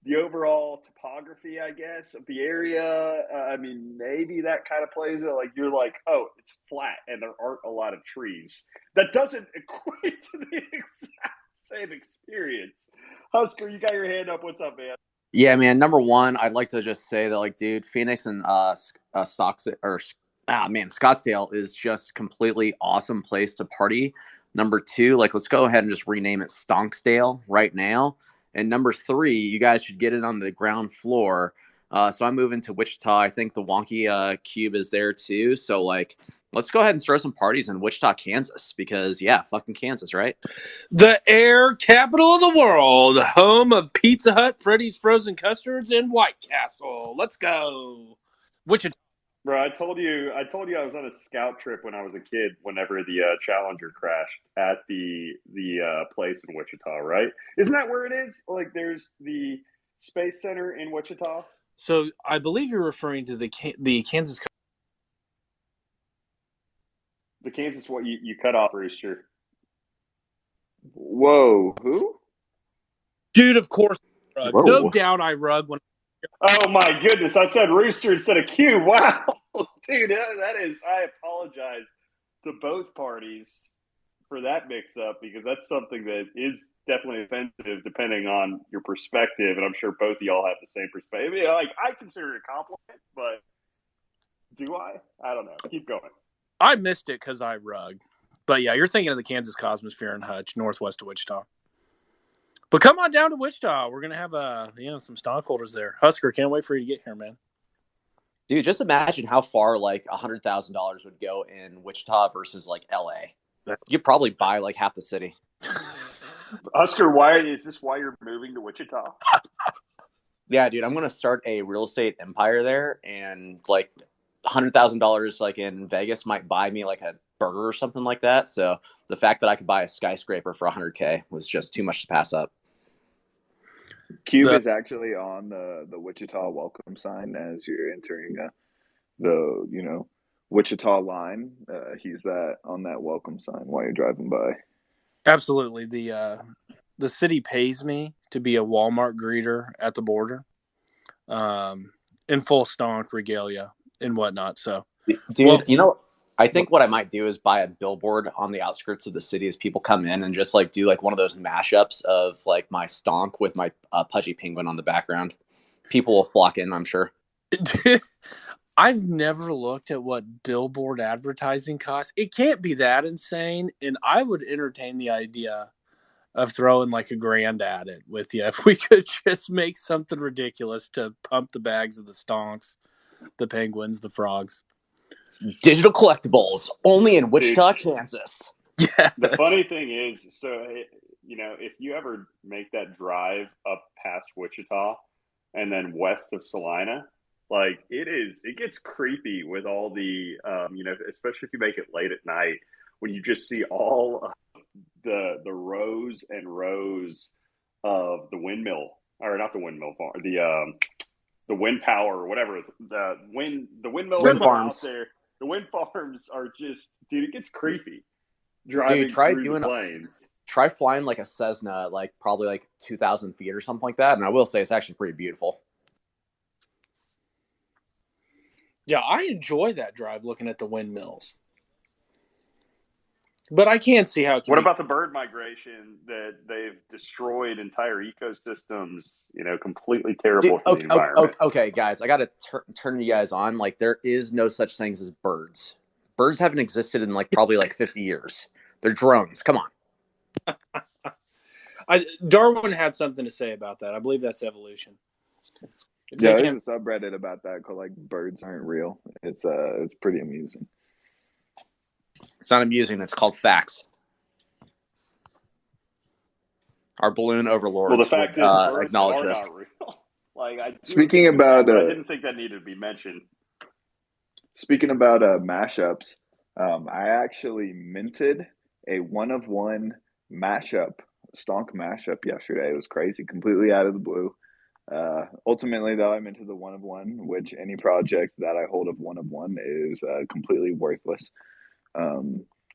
the overall topography, I guess, of the area. I mean, maybe that kind of plays it. Like you're like, oh, it's flat and there aren't a lot of trees. That doesn't equate to the exact same experience. Husker, you got your hand up. What's up, man? Yeah, man. Number one, I'd like to just say that, like, dude, Phoenix and Scottsdale is just completely awesome place to party. Number two, like, let's go ahead and just rename it Stonksdale right now. And number three, you guys should get it on the ground floor. So I'm moving to Wichita. I think the Wonky Cube is there too. So like, let's go ahead and throw some parties in Wichita, Kansas, because yeah, fucking Kansas, right? The air capital of the world, home of Pizza Hut, Freddy's Frozen Custards, and White Castle. Let's go, Wichita. Bro, I told you I was on a scout trip when I was a kid. Whenever the Challenger crashed at the place in Wichita, right? Isn't that where it is? Like, there's the Space Center in Wichita. So I believe you're referring to the Kansas. The Kansas, what you cut off, Rooster? Whoa, who? Dude, of course, rug. Whoa. No doubt I rug when. Oh my goodness! I said Rooster instead of Q. Wow, dude, that is. I apologize to both parties for that mix-up, because that's something that is definitely offensive depending on your perspective, and I'm sure both of y'all have the same perspective. I mean, like, I consider it a compliment, but do I? I don't know. Keep going. I missed it because I rug. But yeah, you're thinking of the Kansas Cosmosphere in Hutch, northwest of Wichita. But come on down to Wichita. We're gonna have some stockholders there. Husker, can't wait for you to get here, man. Dude, just imagine how far like $100,000 would go in Wichita versus like LA. You'd probably buy like half the city. Husker, is this why you're moving to Wichita? Yeah, dude, I'm gonna start a real estate empire there, and like $100,000 like in Vegas might buy me like a burger or something like that. So the fact that I could buy a skyscraper for 100K was just too much to pass up. Cube is actually on the Wichita welcome sign as you're entering the Wichita line. He's on that welcome sign while you're driving by. Absolutely. The city pays me to be a Walmart greeter at the border, in full stonk regalia and whatnot. So, dude, I think what I might do is buy a billboard on the outskirts of the city as people come in and just like do like one of those mashups of like my stonk with my pudgy penguin on the background. People will flock in, I'm sure. I've never looked at what billboard advertising costs. It can't be that insane, and I would entertain the idea of throwing like $1,000 at it with you if we could just make something ridiculous to pump the bags of the stonks, the penguins, the frogs. Digital collectibles only in Wichita, Kansas. Yeah. The funny thing is, if you ever make that drive up past Wichita and then west of Salina, like it gets creepy with all the, especially if you make it late at night when you just see all of the rows and rows of the windmill, or not the windmill farm, the wind power or whatever, the windmills wind farms out there. The wind farms are just, dude, it gets creepy driving through the plains. Try flying like a Cessna, like probably like 2,000 feet or something like that. And I will say it's actually pretty beautiful. Yeah, I enjoy that drive looking at the windmills. But I can't see how. What about the bird migration that they've destroyed entire ecosystems? Completely terrible for the environment. Okay, guys, I got to turn you guys on. Like, there is no such things as birds. Birds haven't existed in like probably like 50 years. They're drones. Come on. Darwin had something to say about that. I believe that's evolution. There's a subreddit about that called like "Birds Aren't Real." It's pretty amusing. It's not amusing. It's called facts. Our balloon overlords. Well, the fact is, birds acknowledge are this. not real. I didn't think that needed to be mentioned. Speaking about mashups, I actually minted a 1-of-1 mashup, stonk mashup yesterday. It was crazy, completely out of the blue. Ultimately, though, I'm into the 1-of-1, which any project that I hold of 1-of-1 is completely worthless.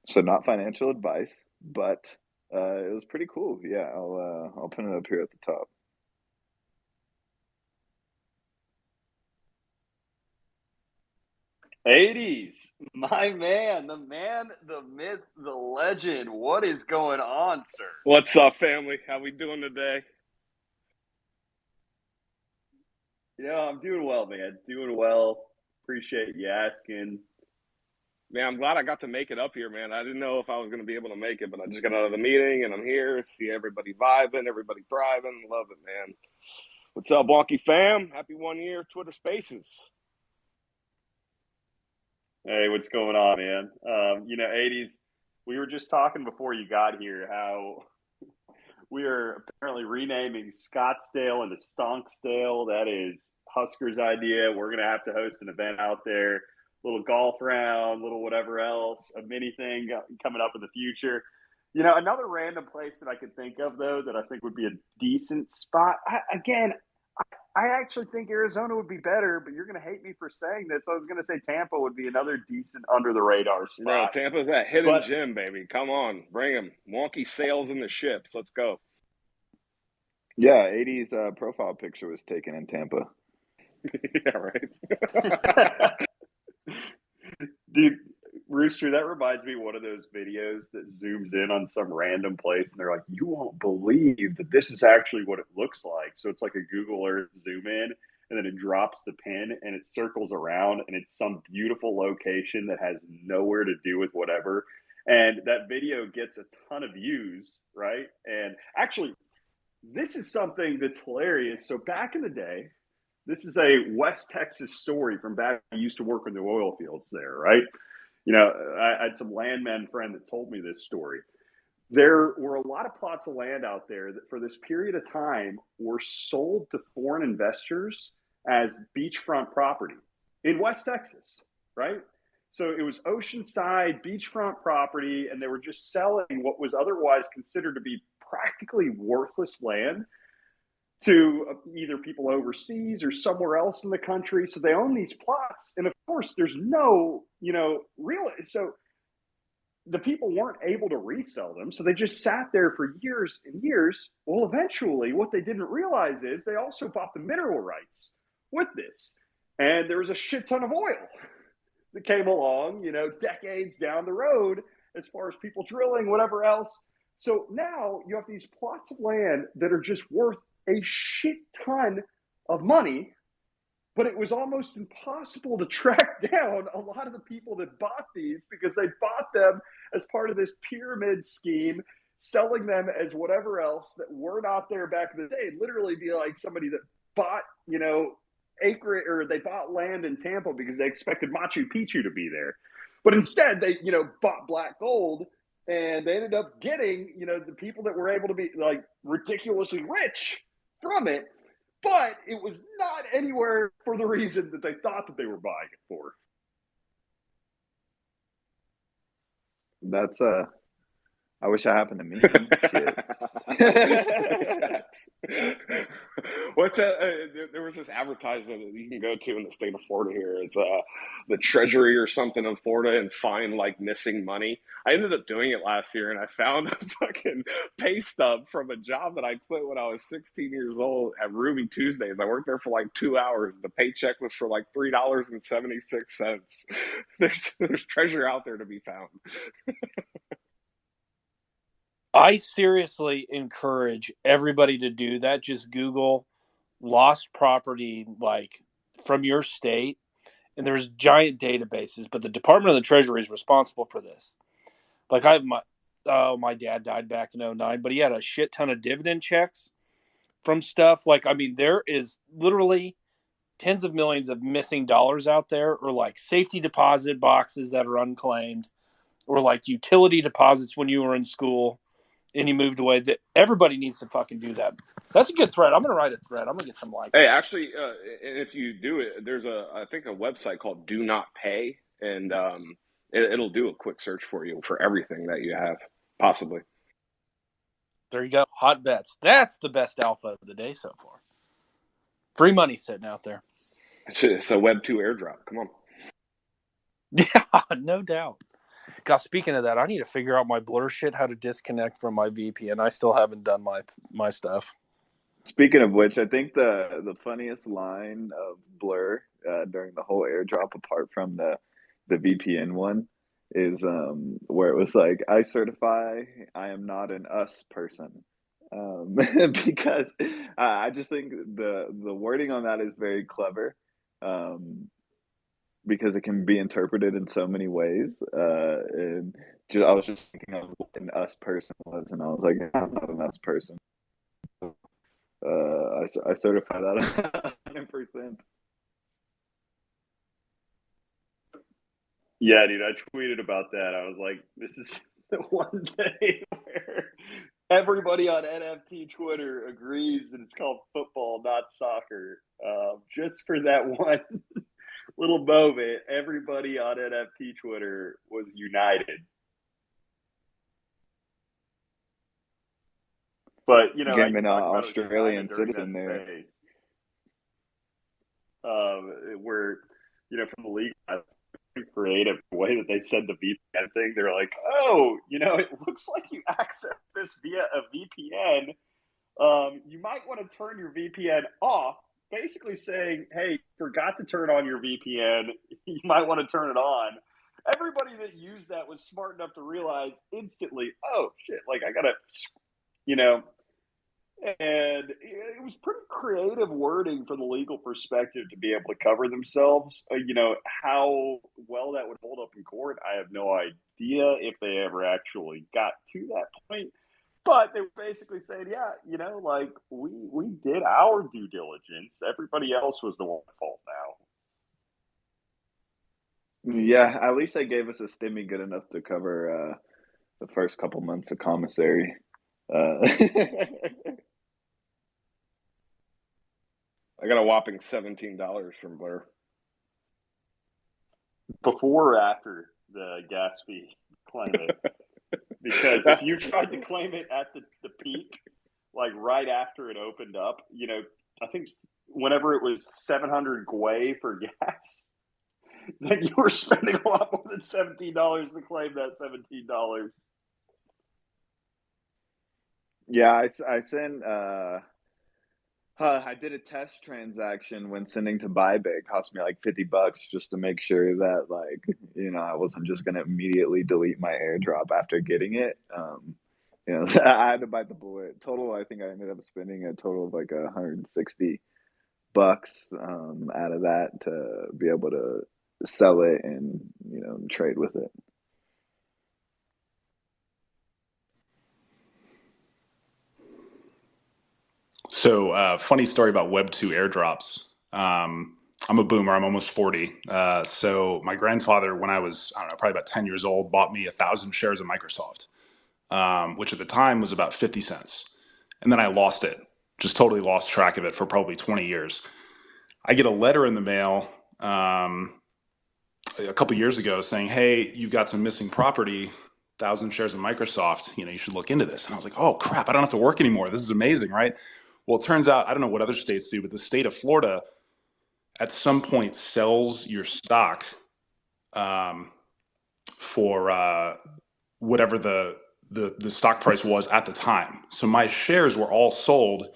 So not financial advice, but it was pretty cool. Yeah, I'll put it up here at the top. '80s, my man, the myth, the legend. What is going on, sir? What's up, family? How we doing today? I'm doing well, man. Doing well. Appreciate you asking. Man, I'm glad I got to make it up here, man. I didn't know if I was going to be able to make it, but I just got out of the meeting and I'm here. See everybody vibing, everybody thriving. Love it, man. What's up, Wonky fam? Happy 1 year Twitter Spaces. Hey, what's going on, man? '80s. We were just talking before you got here how we are apparently renaming Scottsdale into Stonksdale. That is Husker's idea. We're going to have to host an event out there. Little golf round, little whatever else, a mini thing coming up in the future. Another random place that I could think of, though, that I think would be a decent spot. I actually think Arizona would be better, but you're going to hate me for saying this. I was going to say Tampa would be another decent under-the-radar spot. Bro, Tampa's that hidden gem, baby. Come on, bring him. Wonky sails in the ships. Let's go. Yeah, '80s profile picture was taken in Tampa. Yeah, right. Dude, Rooster, that reminds me of one of those videos that zooms in on some random place and they're like, you won't believe that this is actually what it looks like. So it's like a Google Earth zoom in and then it drops the pin and it circles around and it's some beautiful location that has nowhere to do with whatever. And that video gets a ton of views, right? And actually, this is something that's hilarious. So back in the day, this is a West Texas story from back. I used to work in the oil fields there, right? I had some landman friend that told me this story. There were a lot of plots of land out there that for this period of time were sold to foreign investors as beachfront property in West Texas, right? So it was oceanside beachfront property, and they were just selling what was otherwise considered to be practically worthless land to either people overseas or somewhere else in the country. So they own these plots. And of course, there's no, real. So the people weren't able to resell them. So they just sat there for years and years. Well, eventually, what they didn't realize is they also bought the mineral rights with this. And there was a shit ton of oil that came along, decades down the road as far as people drilling, whatever else. So now you have these plots of land that are just worth a shit ton of money, but it was almost impossible to track down a lot of the people that bought these because they bought them as part of this pyramid scheme, selling them as whatever else that were not there back in the day. It'd literally be like somebody that bought, acreage, or they bought land in Tampa because they expected Machu Picchu to be there. But instead they, bought black gold, and they ended up getting, the people that were able to be like ridiculously rich from it. But it was not anywhere for the reason that they thought that they were buying it for. That's I wish that happened to me. What's there was this advertisement that you can go to in the state of Florida here. It's the Treasury or something in Florida and find like missing money. I ended up doing it last year, and I found a fucking pay stub from a job that I quit when I was 16 years old at Ruby Tuesdays. I worked there for like 2 hours. The paycheck was for like $3.76. There's treasure out there to be found. I seriously encourage everybody to do that. Just Google lost property, like from your state, and there's giant databases, but the Department of the Treasury is responsible for this. Like my dad died back in 2009, but he had a shit ton of dividend checks from stuff. Like, I mean, there is literally tens of millions of missing dollars out there, or like safety deposit boxes that are unclaimed, or like utility deposits when you were in school and you moved away. That everybody needs to fucking do that. That's a good thread. I'm gonna write a thread. I'm gonna get some likes. Hey, actually, if you do it, there's I think a website called Do Not Pay, and it'll do a quick search for you for everything that you have, possibly. There you go. Hot bets. That's the best alpha of the day so far. Free money sitting out there. It's a Web 2 airdrop. Come on. Yeah, no doubt. God, speaking of that, I need to figure out my Blur shit, how to disconnect from my VPN. I still haven't done my stuff. Speaking of which, I think the funniest line of Blur during the whole airdrop, apart from the VPN one, is where it was like, I certify I am not an us person. Because I just think the wording on that is very clever. Because it can be interpreted in so many ways. And I was just thinking of what an us person was, and I was like, I'm not an us person. I certify that 100%. Yeah, dude, I tweeted about that. I was like, this is the one day where everybody on NFT Twitter agrees that it's called football, not soccer. Just for that one little moment, everybody on NFT Twitter was united. But, Getting an Australian citizen there. Space, where, from the league, creative way that they said the VPN thing. They're like, oh, it looks like you access this via a VPN. You might want to turn your VPN off. Basically saying, hey, forgot to turn on your VPN. You might want to turn it on. Everybody that used that was smart enough to realize instantly, oh, shit, like I got to, and it was pretty creative wording from the legal perspective to be able to cover themselves. How well that would hold up in court, I have no idea if they ever actually got to that point. But they were basically saying, yeah, like we did our due diligence. Everybody else was the one at fault now. Yeah, at least they gave us a stimmy good enough to cover the first couple months of commissary. I got a whopping $17 from Blair. Before or after the gas fee claim it? Because if you tried to claim it at the peak, like right after it opened up, I think whenever it was 700 gwei for gas, then you were spending a lot more than $17 to claim that $17. Yeah, I sent I did a test transaction when sending to Bybit. It cost me like $50 just to make sure that I wasn't just gonna immediately delete my airdrop after getting it. I had to bite the bullet. Total, I think I ended up spending a total of like $160 out of that to be able to sell it and trade with it. So, funny story about Web2 airdrops. I'm a boomer. I'm almost 40. So my grandfather, when I was, I don't know, probably about 10 years old, bought me 1,000 shares of Microsoft, which at the time was about 50 cents. And then I lost it, just totally lost track of it for probably 20 years. I get a letter in the mail a couple years ago saying, hey, you've got some missing property, 1,000 shares of Microsoft, you should look into this. And I was like, oh crap, I don't have to work anymore. This is amazing, right? Well, it turns out, I don't know what other states do, but the state of Florida at some point sells your stock for whatever the stock price was at the time. So my shares were all sold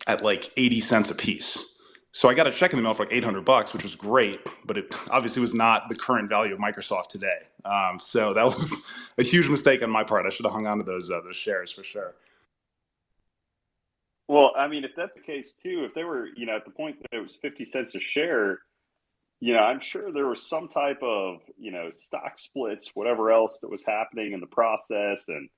at like 80 cents a piece. So I got a check in the mail for like $800, which was great, but it obviously was not the current value of Microsoft today. So that was a huge mistake on my part. I should have hung on to those shares for sure. Well, I mean, if that's the case too, if they were, at the point that it was 50 cents a share, I'm sure there was some type of, stock splits, whatever else that was happening in the process. And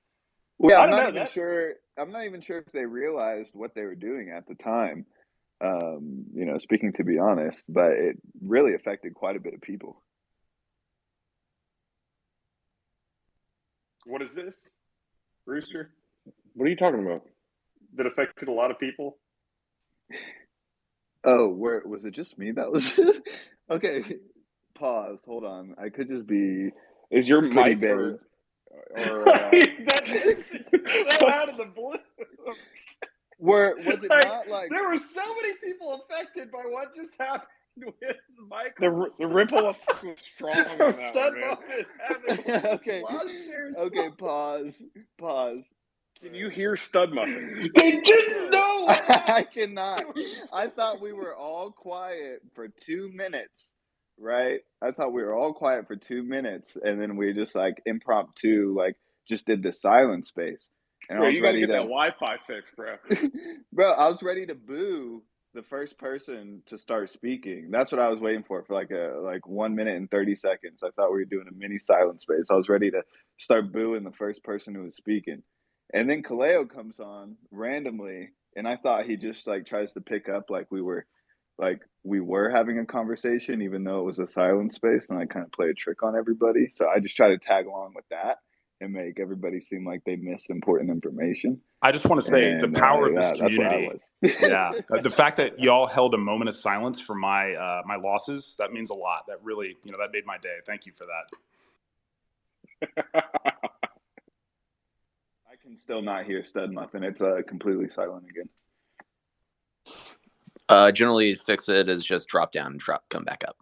well, I I'm don't not know even that. sure. I'm not even sure if they realized what they were doing at the time. Speaking to be honest, but it really affected quite a bit of people. What is this, Rooster? What are you talking about? That affected a lot of people? Oh, where was it? Just me? That was okay. Pause. Hold on. I could just be. Is your pretty mic big. or That is so out of the blue. Was it not like there were so many people affected by what just happened with the ripple effect was strong on that one, man. Okay. Okay, pause. Can you hear Stud Muffin? They didn't know. I cannot. I thought we were all quiet for 2 minutes, right? I thought we were all quiet for 2 minutes, and then we just like impromptu, just did the silent space. And Bro, I was you gotta ready get to, that Wi-Fi fixed, bro. bro. I was ready to boo the first person to start speaking. That's what I was waiting for like 1 minute and 30 seconds. I thought we were doing a mini silent space. I was ready to start booing the first person who was speaking. And then Kaleo comes on randomly, and I thought he just tries to pick up we were having a conversation, even though it was a silent space, and I kind of play a trick on everybody. So I just try to tag along with that and make everybody seem like they missed important information. I just want to say the power of this community. That's where I was. Yeah, the fact that y'all held a moment of silence for my my losses, that means a lot. That really, that made my day. Thank you for that. I can still not hear Stud Muffin. It's completely silent again. Generally, fix it is just drop down and come back up.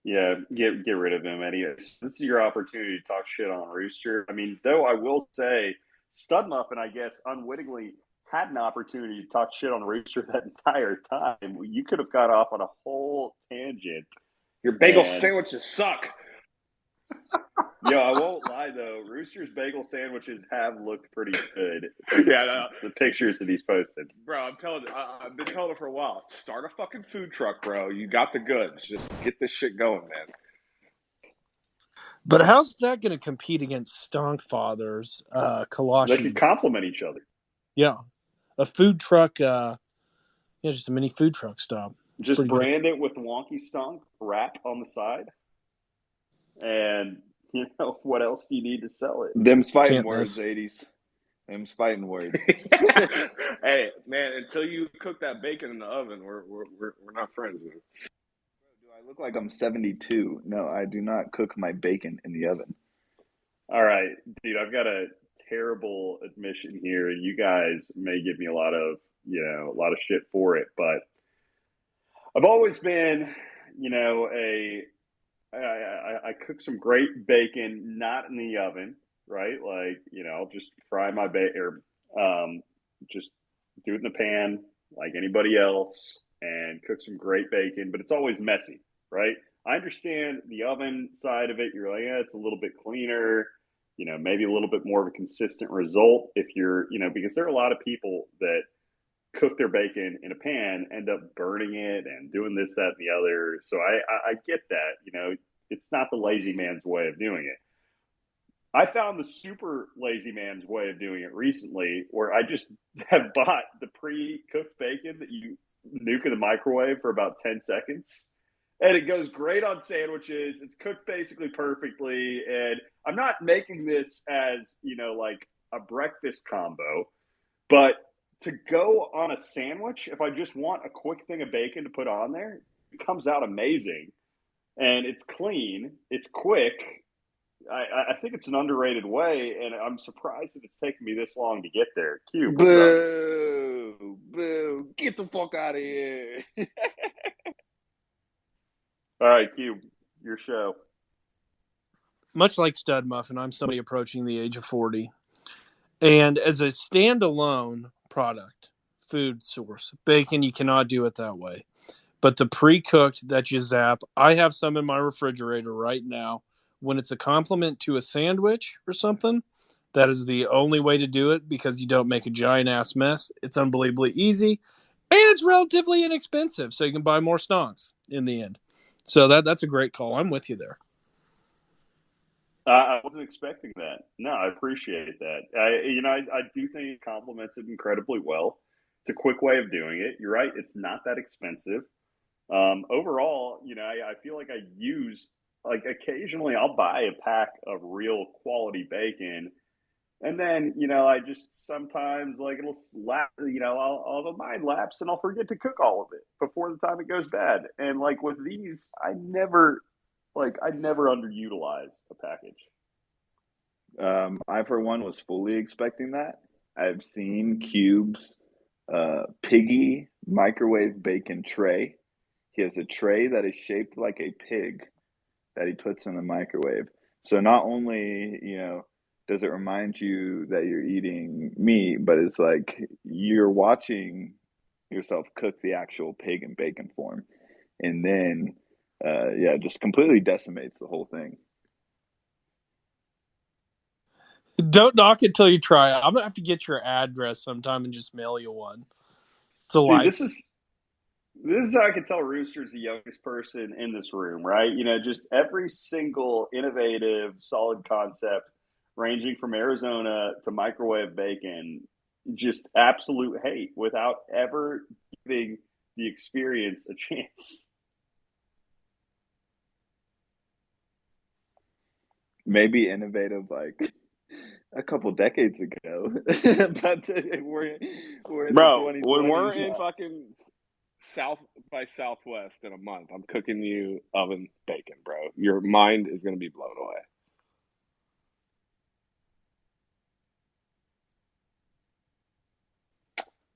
Yeah, get rid of him. Anyways, this is your opportunity to talk shit on Rooster. I mean, though I will say, Stud Muffin, I guess, unwittingly had an opportunity to talk shit on Rooster that entire time. You could have got off on a whole tangent. Your bagel sandwiches suck. Yo, I won't lie though. Rooster's bagel sandwiches have looked pretty good. Yeah, the pictures that he's posted. Bro, I'm telling you, I've been telling it for a while. Start a fucking food truck, bro. You got the goods. Just get this shit going, man. But how's that going to compete against Stonk Father's They Kalashi? could complement each other. Yeah, a food truck. Just a mini food truck stop. It's Just pretty good. brand it with Wonky Stonk wrap on the side, and what else do you need to sell it? Them's fighting Can't words, miss. 80s. Them's fighting words. Hey, man, until you cook that bacon in the oven, we're not friends, man. Do I look like I'm 72? No, I do not cook my bacon in the oven. All right, dude, I've got a terrible admission here, and you guys may give me a lot of shit for it, but I've always been, I cook some great bacon, not in the oven, right? Like, I'll just fry my bacon, or just do it in the pan like anybody else, and cook some great bacon, but it's always messy, right? I understand the oven side of it. You're like, yeah, it's a little bit cleaner, maybe a little bit more of a consistent result if you're, because there are a lot of people that cook their bacon in a pan, end up burning it and doing this, that, and the other. So I get that, it's not the lazy man's way of doing it. I found the super lazy man's way of doing it recently, where I just have bought the pre-cooked bacon that you nuke in the microwave for about 10 seconds. And it goes great on sandwiches. It's cooked basically perfectly. And I'm not making this as, like a breakfast combo, but to go on a sandwich, if I just want a quick thing of bacon to put on there, it comes out amazing. And it's clean. It's quick. I think it's an underrated way, and I'm surprised that it's taken me this long to get there. Q, what's up? Boo! Boo! Get the fuck out of here! All right, Q, your show. Much like Stud Muffin, I'm somebody approaching the age of 40. And as a standalone product, food source, bacon, you cannot do it that way. But the pre-cooked that you zap, I have some in my refrigerator right now. When it's a complement to a sandwich or something, that is the only way to do it, because you don't make a giant ass mess. It's unbelievably easy, and it's relatively inexpensive, so you can buy more stonks in the end. So that's a great call. I'm with you there. I wasn't expecting that. No, I appreciate that. I do think it complements it incredibly well. It's a quick way of doing it. You're right. It's not that expensive. Overall, I feel like I use, like, occasionally I'll buy a pack of real quality bacon, and then, I just sometimes, like, it'll lapse, I'll have a mind lapse and I'll forget to cook all of it before the time it goes bad. And like with these, I never underutilize a package. I, for one, was fully expecting that. I've seen Cube's piggy microwave bacon tray. He has a tray that is shaped like a pig that he puts in the microwave. So not only, does it remind you that you're eating meat, but it's like you're watching yourself cook the actual pig in bacon form. And then, just completely decimates the whole thing. Don't knock it till you try it. I'm going to have to get your address sometime and just mail you one. It's a See, life. this is how I can tell Rooster's the youngest person in this room, right? Just every single innovative, solid concept, ranging from Arizona to microwave bacon, just absolute hate without ever giving the experience a chance. Maybe innovative like a couple decades ago, but we're in Bro, the 2020s when we're in now. fucking South by Southwest in a month, I'm cooking you oven bacon, bro. Your mind is going to be blown away.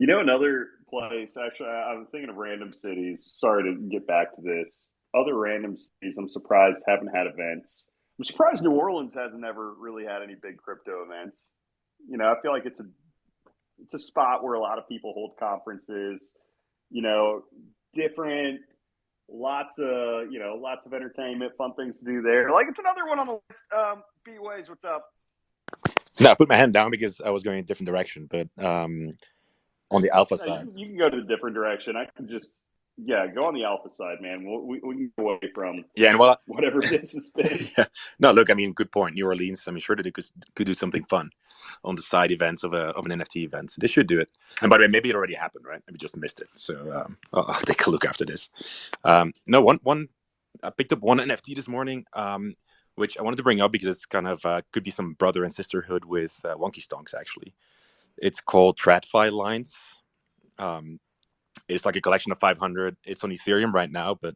Another place, actually, I'm thinking of random cities. Sorry to get back to this. Other random cities, I'm surprised haven't had events. I'm surprised New Orleans hasn't ever really had any big crypto events. I feel like it's a spot where a lot of people hold conferences, different, lots of entertainment, fun things to do there. Like, it's another one on the list. B-Ways, what's up? No, I put my hand down because I was going in a different direction, but on the alpha side. You can go to a different direction. I can just Yeah, go on the alpha side, man. We can go away from Yeah, and well, whatever this has been. yeah, no, look, I mean, good point. New Orleans, I mean, sure that they could do something fun on the side events of an NFT event. So they should do it. And by the way, maybe it already happened, right? Maybe just missed it. So I'll take a look after this. No, one I picked up one NFT this morning, which I wanted to bring up because it's kind of could be some brother and sisterhood with Wonky Stonks, actually. It's called TradFi Lines. Um, it's like a collection of 500. It's on Ethereum right now, but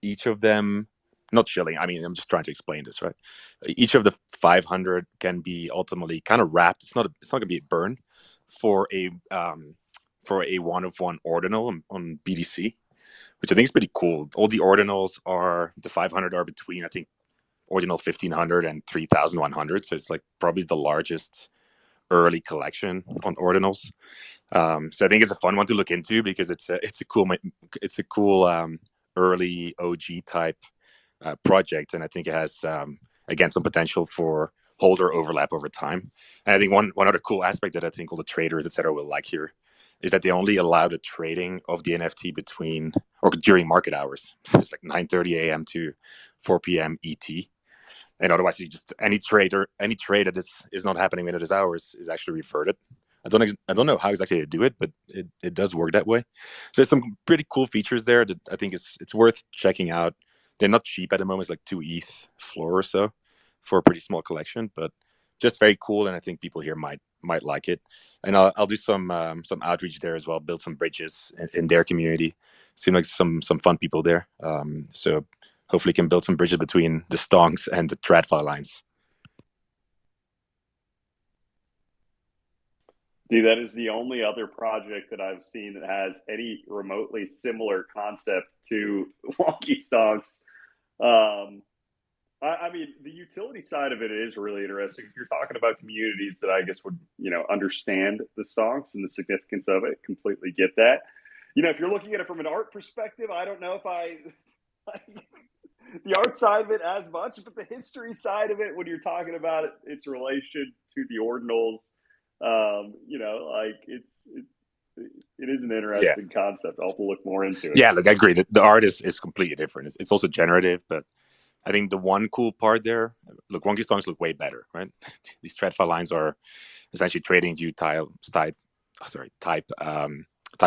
each of them, not shilling. I mean, I'm just trying to explain this, right? Each of the 500 can be ultimately kind of wrapped. It's not going to be a burn for a 1-of-1 ordinal on BDC, which I think is pretty cool. All the ordinals are the 500 are between, I think, ordinal 1500 and 3100. So it's like probably the largest early collection on ordinals. So I think it's a fun one to look into because it's a cool early OG type project, and I think it has again some potential for holder overlap over time. And I think one other cool aspect that I think all the traders etc. will like here is that they only allow the trading of the NFT between or during market hours. So it's like 9:30 a.m. to 4 p.m. ET. And otherwise, you just any trade that is not happening within those hours is actually reverted. I don't know how exactly to do it, but it does work that way. So there's some pretty cool features there that I think it's worth checking out. They're not cheap at the moment; it's like 2 ETH floor or so for a pretty small collection, but just very cool. And I think people here might like it. And I'll do some outreach there as well, build some bridges in their community. Seem like some fun people there. So hopefully can build some bridges between the Stonks and the TradFi lines. Dude, that is the only other project that I've seen that has any remotely similar concept to Wonky Stonks. I mean, the utility side of it is really interesting. If you're talking about communities that I guess would, understand the stonks and the significance of it, completely get that. If you're looking at it from an art perspective, I don't know if I like the art side of it as much, but the history side of it, when you're talking about its relation to the ordinals, it is an interesting concept. I'll have to look more into it. Yeah, look, I agree that the art is completely different. It's also generative, but I think the one cool part there, look, Wonky Stonks look way better, right? These TradFi lines are essentially trading view type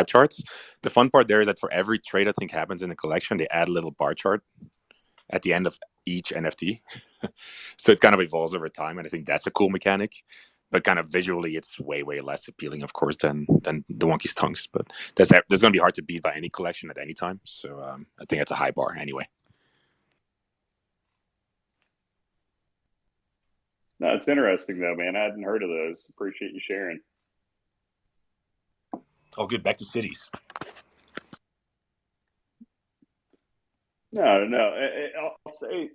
charts. The fun part there is that for every trade I think happens in the collection, they add a little bar chart at the end of each NFT. So it kind of evolves over time, and I think that's a cool mechanic. But kind of visually, it's way less appealing, of course, than the Wonky Stonks. But that's going to be hard to beat by any collection at any time. So I think that's a high bar anyway. No, it's interesting though, man. I hadn't heard of those. Appreciate you sharing. Oh, good. Back to cities. No. I'll say,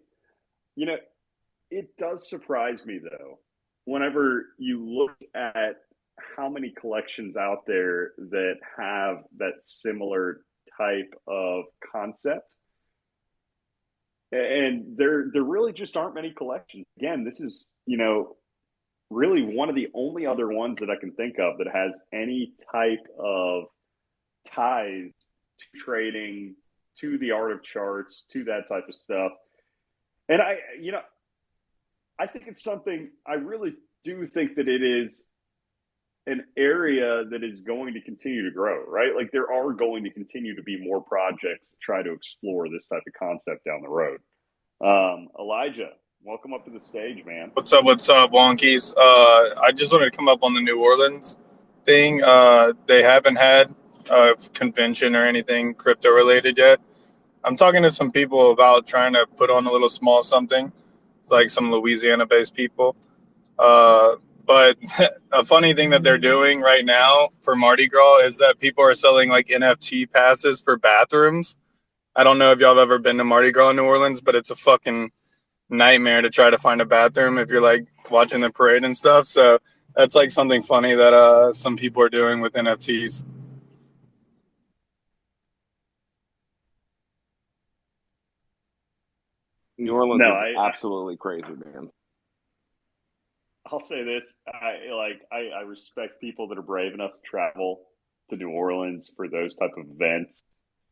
it does surprise me though, whenever you look at how many collections out there that have that similar type of concept. And there really just aren't many collections. Again, this is, really one of the only other ones that I can think of that has any type of ties to trading, to the art of charts, to that type of stuff. And I think it's something, I really do think that it is an area that is going to continue to grow, right? Like there are going to continue to be more projects to try to explore this type of concept down the road. Elijah, welcome up to the stage, man. What's up, Wonkies? I just wanted to come up on the New Orleans thing. They haven't had a convention or anything crypto related yet. I'm talking to some people about trying to put on a little small something, like some Louisiana-based people. But a funny thing that they're doing right now for Mardi Gras is that people are selling like NFT passes for bathrooms. I don't know if y'all have ever been to Mardi Gras in New Orleans, but it's a fucking nightmare to try to find a bathroom if you're like watching the parade and stuff. So that's like something funny that some people are doing with NFTs. New Orleans is absolutely crazy, man. I'll say this: I respect people that are brave enough to travel to New Orleans for those type of events.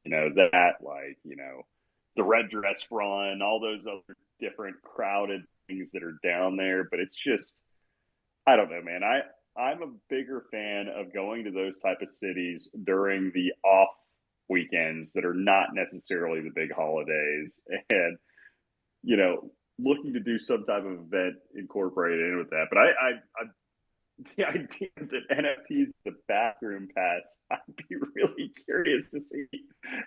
that, like, the red dress run, all those other different crowded things that are down there. But it's just, I don't know, man. I'm a bigger fan of going to those type of cities during the off weekends that are not necessarily the big holidays, and looking to do some type of event incorporated in with that. But I the idea that NFTs is the bathroom pass, I'd be really curious to see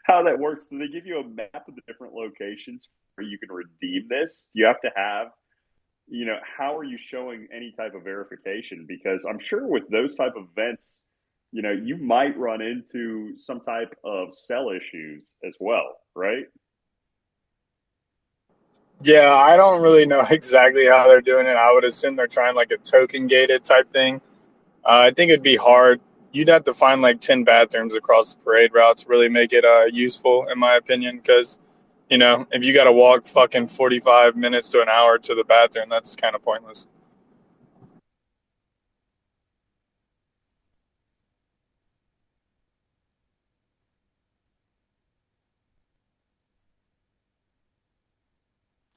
how that works. Do they give you a map of the different locations where you can redeem this? Do you have to have, how are you showing any type of verification? Because I'm sure with those type of events, you might run into some type of sell issues as well, right? Yeah, I don't really know exactly how they're doing it. I would assume they're trying like a token gated type thing. I think it'd be hard. You'd have to find like 10 bathrooms across the parade route to really make it useful, in my opinion, because, if you got to walk fucking 45 minutes to an hour to the bathroom, that's kind of pointless.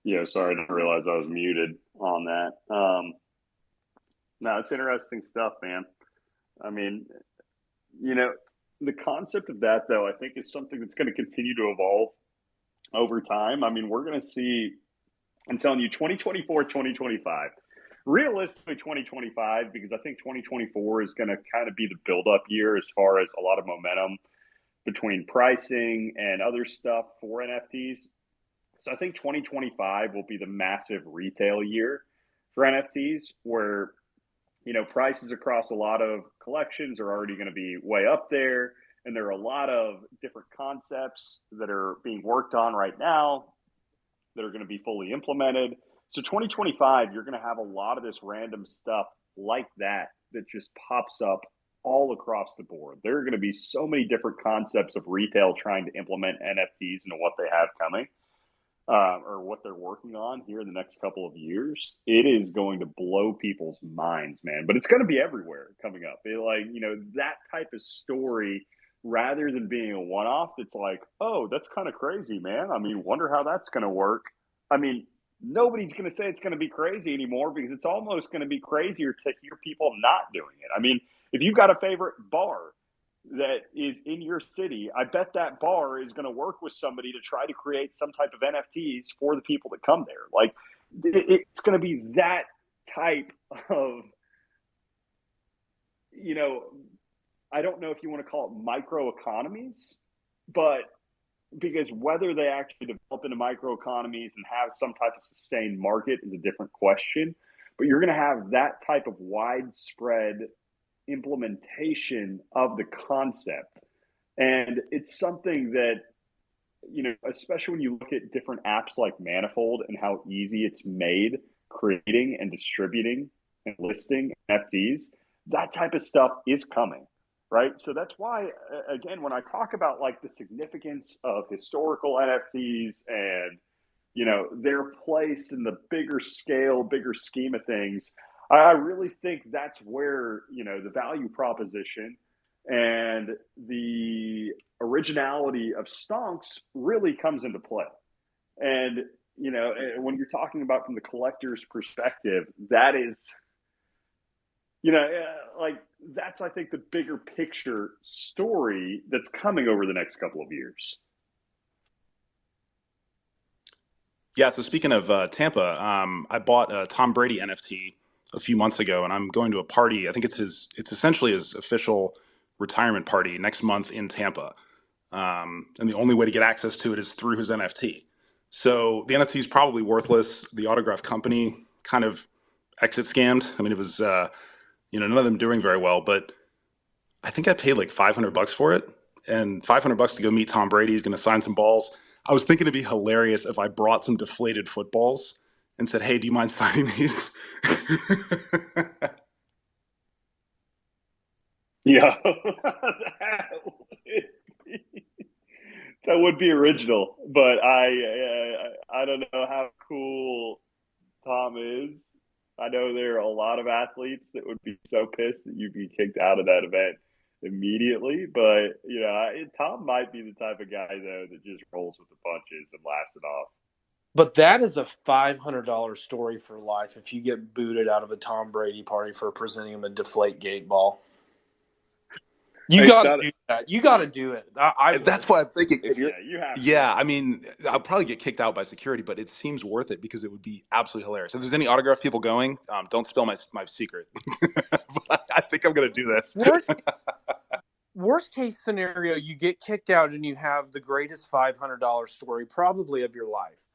Yeah, sorry, I didn't realize I was muted on that. No, it's interesting stuff, man. I mean, the concept of that, though, I think is something that's going to continue to evolve over time. I mean, we're going to see, I'm telling you, 2024, 2025. Realistically, 2025, because I think 2024 is going to kind of be the build-up year as far as a lot of momentum between pricing and other stuff for NFTs. So I think 2025 will be the massive retail year for NFTs, where prices across a lot of collections are already going to be way up there, and there are a lot of different concepts that are being worked on right now that are going to be fully implemented. So 2025, you're going to have a lot of this random stuff like that just pops up all across the board. There are going to be so many different concepts of retail trying to implement NFTs into what they have coming. Or what they're working on here in the next couple of years. It is going to blow people's minds, man. But it's going to be everywhere coming up. That type of story, rather than being a one-off, it's like, oh, that's kind of crazy, man. I mean, wonder how that's going to work. I mean, nobody's going to say it's going to be crazy anymore, because it's almost going to be crazier to hear people not doing it. I mean, if you've got a favorite bar that is in your city, I bet that bar is going to work with somebody to try to create some type of NFTs for the people that come there. Like, it's going to be that type of, I don't know if you want to call it microeconomies, but because whether they actually develop into microeconomies and have some type of sustained market is a different question. But you're going to have that type of widespread implementation of the concept. And it's something that, especially when you look at different apps like Manifold and how easy it's made creating and distributing and listing NFTs, that type of stuff is coming, right? So that's why, again, when I talk about like the significance of historical NFTs and, their place in the bigger scale, bigger scheme of things, I really think that's where, the value proposition and the originality of Stonks really comes into play. And, when you're talking about from the collector's perspective, that is, that's, I think, the bigger picture story that's coming over the next couple of years. Yeah, so speaking of Tampa, I bought a Tom Brady NFT a few months ago, and I'm going to a party. I think it's essentially his official retirement party next month in Tampa. And the only way to get access to it is through his NFT. So the NFT is probably worthless. The autograph company kind of exit scammed. I mean, it was, none of them doing very well, but I think I paid like $500 for it, and $500 to go meet Tom Brady. He's going to sign some balls. I was thinking it'd be hilarious if I brought some deflated footballs and said, "Hey, do you mind signing these?" Yeah, that would be original, but I don't know how cool Tom is. I know there are a lot of athletes that would be so pissed that you'd be kicked out of that event. immediately. But Tom might be the type of guy though that just rolls with the punches and laughs it off. But that is a $500 story for life if you get booted out of a Tom Brady party for presenting him a deflate gate ball. You got to do that. You got to do it. That's why I'm thinking. You have to. Yeah, I mean, I'll probably get kicked out by security, but it seems worth it because it would be absolutely hilarious. If there's any autograph people going, don't spill my secret. But I think I'm going to do this. Worst case scenario, you get kicked out and you have the greatest $500 story probably of your life.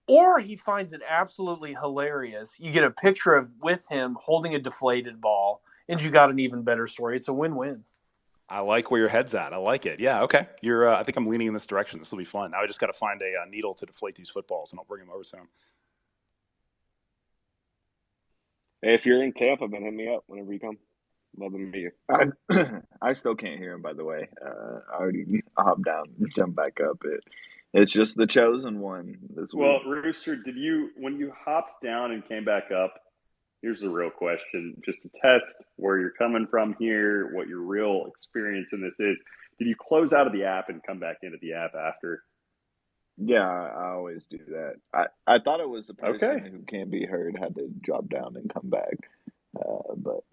Or he finds it absolutely hilarious. You get a picture with him holding a deflated ball, and you got an even better story. It's a win-win. I like where your head's at. I like it. Yeah, okay. I think I'm leaning in this direction. This will be fun. Now I just got to find a needle to deflate these footballs, and I'll bring them over soon. Hey, if you're in Tampa, then hit me up whenever you come. Love to meet you. I still can't hear him, by the way. I already hopped down and jumped back up. It's just the chosen one this week. Well, Rooster, when you hopped down and came back up, here's the real question, just to test where you're coming from here, what your real experience in this is. Did you close out of the app and come back into the app after? Yeah, I always do that. I thought it was the person who can't be heard had to drop down and come back. But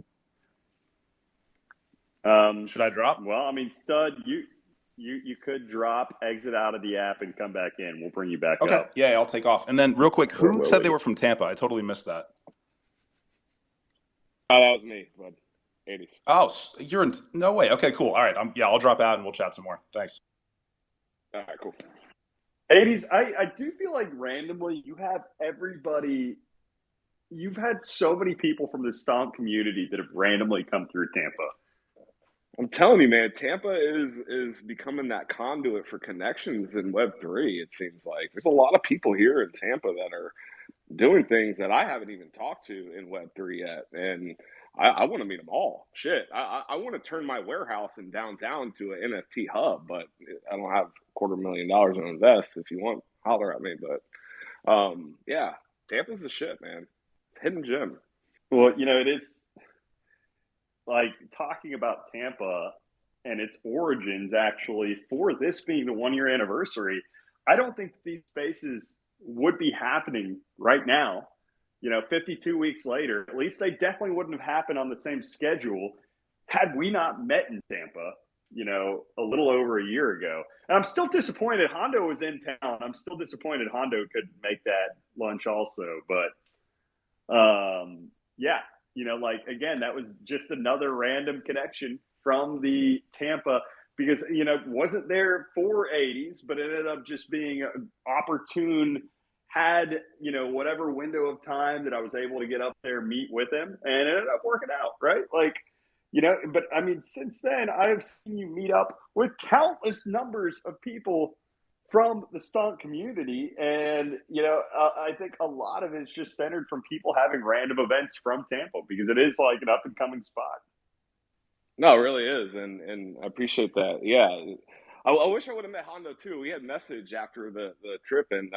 should I drop? Well, I mean, Stud, you could drop, exit out of the app, and come back in. We'll bring you back up. Okay, yeah, I'll take off. And then real quick, who said they were from Tampa? I totally missed that. Oh, that was me, bud. 80s. Oh, you're in? No way. Okay, cool. All right, I'll drop out and we'll chat some more. Thanks. All right, cool. 80s, I do feel like randomly you have everybody. You've had so many people from the stomp community that have randomly come through Tampa. I'm telling you, man, Tampa is becoming that conduit for connections in Web3, it seems like. There's a lot of people here in Tampa that are doing things that I haven't even talked to in Web3 yet. And I want to meet them all. Shit, I want to turn my warehouse in downtown to an NFT hub, but I don't have $250,000 to invest. If you want, holler at me. But yeah, Tampa's the shit, man. Hidden gem. Well, it is like talking about Tampa and its origins, actually, for this being the 1-year anniversary. I don't think these spaces would be happening right now. 52 weeks later, at least they definitely wouldn't have happened on the same schedule had we not met in Tampa, a little over a year ago. And I'm still disappointed Hondo was in town. I'm still disappointed Hondo could make that lunch also. But yeah, again, that was just another random connection from the Tampa because, wasn't there for 80s, but it ended up just being opportune, had, whatever window of time that I was able to get up there, meet with him, and it ended up working out, right? But I mean, since then, I have seen you meet up with countless numbers of people from the stonk community. And, I think a lot of it is just centered from people having random events from Tampa because it is like an up and coming spot. No, it really is. And I appreciate that. Yeah. I wish I would have met Hondo too. We had message after the trip and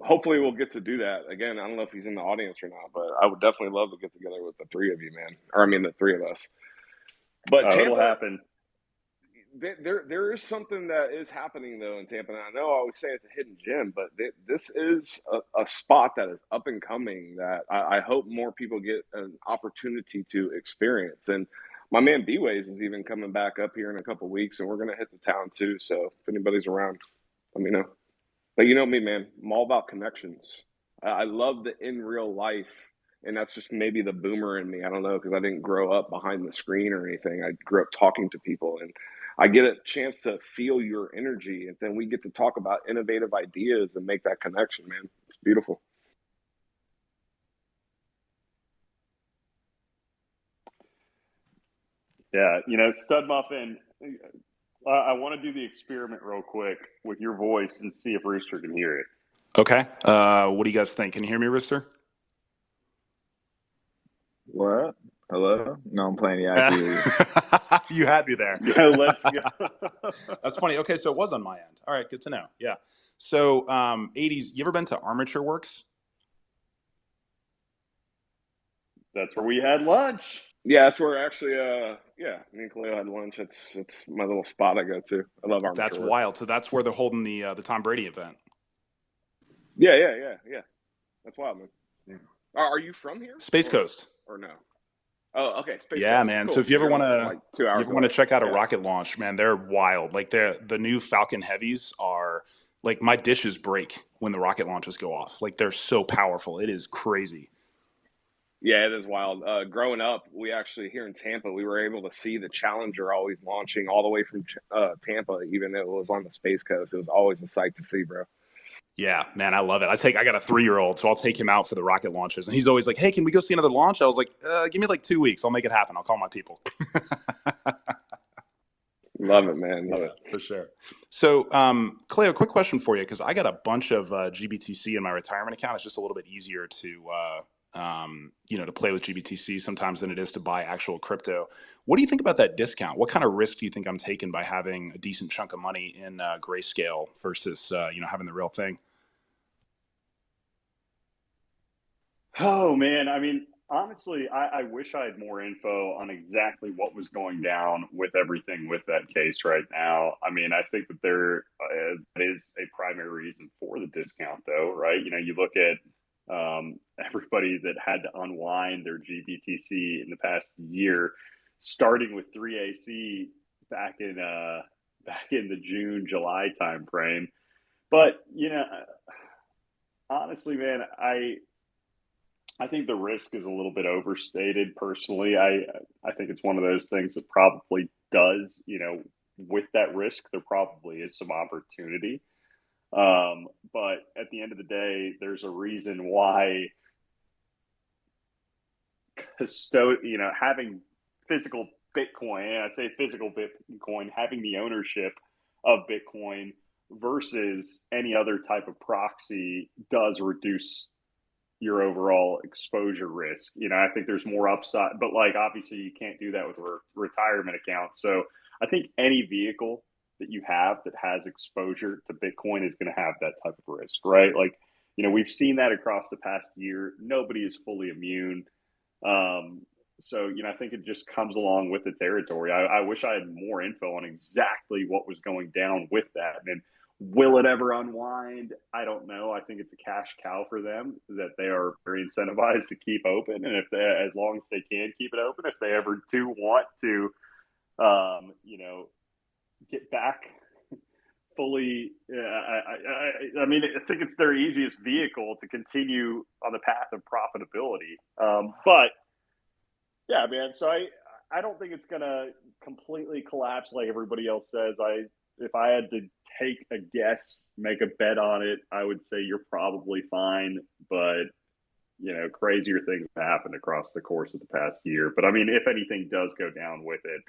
hopefully we'll get to do that again. I don't know if he's in the audience or not, but I would definitely love to get together with the three of you, man. Or I mean, the three of us. But Tampa, it'll happen. There is something that is happening though in Tampa, and I know I always say it's a hidden gem, but this is a spot that is up and coming that I hope more people get an opportunity to experience. And my man B-Ways is even coming back up here in a couple of weeks, and we're gonna hit the town too. So if anybody's around, let me know. But you know me, man, I'm all about connections. I love the in real life. And that's just maybe the boomer in me. I don't know, because I didn't grow up behind the screen or anything. I grew up talking to people, and I get a chance to feel your energy. And then we get to talk about innovative ideas and make that connection, man. It's beautiful. Yeah, Stud Muffin, I want to do the experiment real quick with your voice and see if Rooster can hear it. Okay. What do you guys think? Can you hear me, Rooster? What? Hello? No, I'm playing. Yeah, I hear you. You had me there. Let's go. That's funny. Okay, so it was on my end. All right, good to know. Yeah. So 80s, you ever been to Armature Works? That's where we had lunch. Yeah, that's where actually, yeah, me and Khalil had lunch. It's my little spot I go to. I love That's armature work. wild. So that's where they're holding the Tom Brady event. Yeah. That's wild, man. Yeah. Are you from here Space Coast. or no? Oh, okay, Space Yeah, Coast. man. So Cool. if you ever You're want to, like 2 hours away. check out a Yeah. rocket launch, man, they're wild. Like the new Falcon Heavies are like my dishes break when the rocket launches go off. Like they're so powerful. It is crazy. Yeah, it is wild. Growing up, we actually here in Tampa, we were able to see the Challenger always launching all the way from Tampa, even though it was on the Space Coast. It was always a sight to see, bro. Yeah, man, I love it. I got a 3-year-old, so I'll take him out for the rocket launches, and he's always like, "Hey, can we go see another launch?" I was like, "Give me like 2 weeks. I'll make it happen. I'll call my people." Love it, man. Love Yeah, it. for sure. So, Cleo, quick question for you, because I got a bunch of GBTC in my retirement account. It's just a little bit easier to, to play with GBTC sometimes than it is to buy actual crypto. What do you think about that discount? What kind of risk do you think I'm taking by having a decent chunk of money in Grayscale versus, having the real thing? Oh man, I mean, honestly, I wish I had more info on exactly what was going down with everything with that case right now. I mean, I think that there is a primary reason for the discount, though, right? You know, you look at everybody that had to unwind their GBTC in the past year, starting with 3AC back in the June July timeframe. But honestly, man, I think the risk is a little bit overstated personally. I think it's one of those things that probably does, with that risk, there probably is some opportunity. But at the end of the day, there's a reason why having physical Bitcoin, and I say physical Bitcoin, having the ownership of Bitcoin versus any other type of proxy does reduce your overall exposure risk. I think there's more upside, but like obviously you can't do that with a retirement account. So I think any vehicle that you have that has exposure to Bitcoin is going to have that type of risk, right? Like, we've seen that across the past year. Nobody is fully immune. So, I think it just comes along with the territory. I wish I had more info on exactly what was going down with that. And will it ever unwind? I don't know. I think it's a cash cow for them that they are very incentivized to keep open. And as long as they can keep it open, if they ever do want to, get back fully, I mean, I think it's their easiest vehicle to continue on the path of profitability. But yeah, man. So I don't think it's gonna completely collapse like everybody else says. If I had to take a guess, make a bet on it, I would say you're probably fine. But crazier things have happened across the course of the past year. But I mean, if anything does go down with it,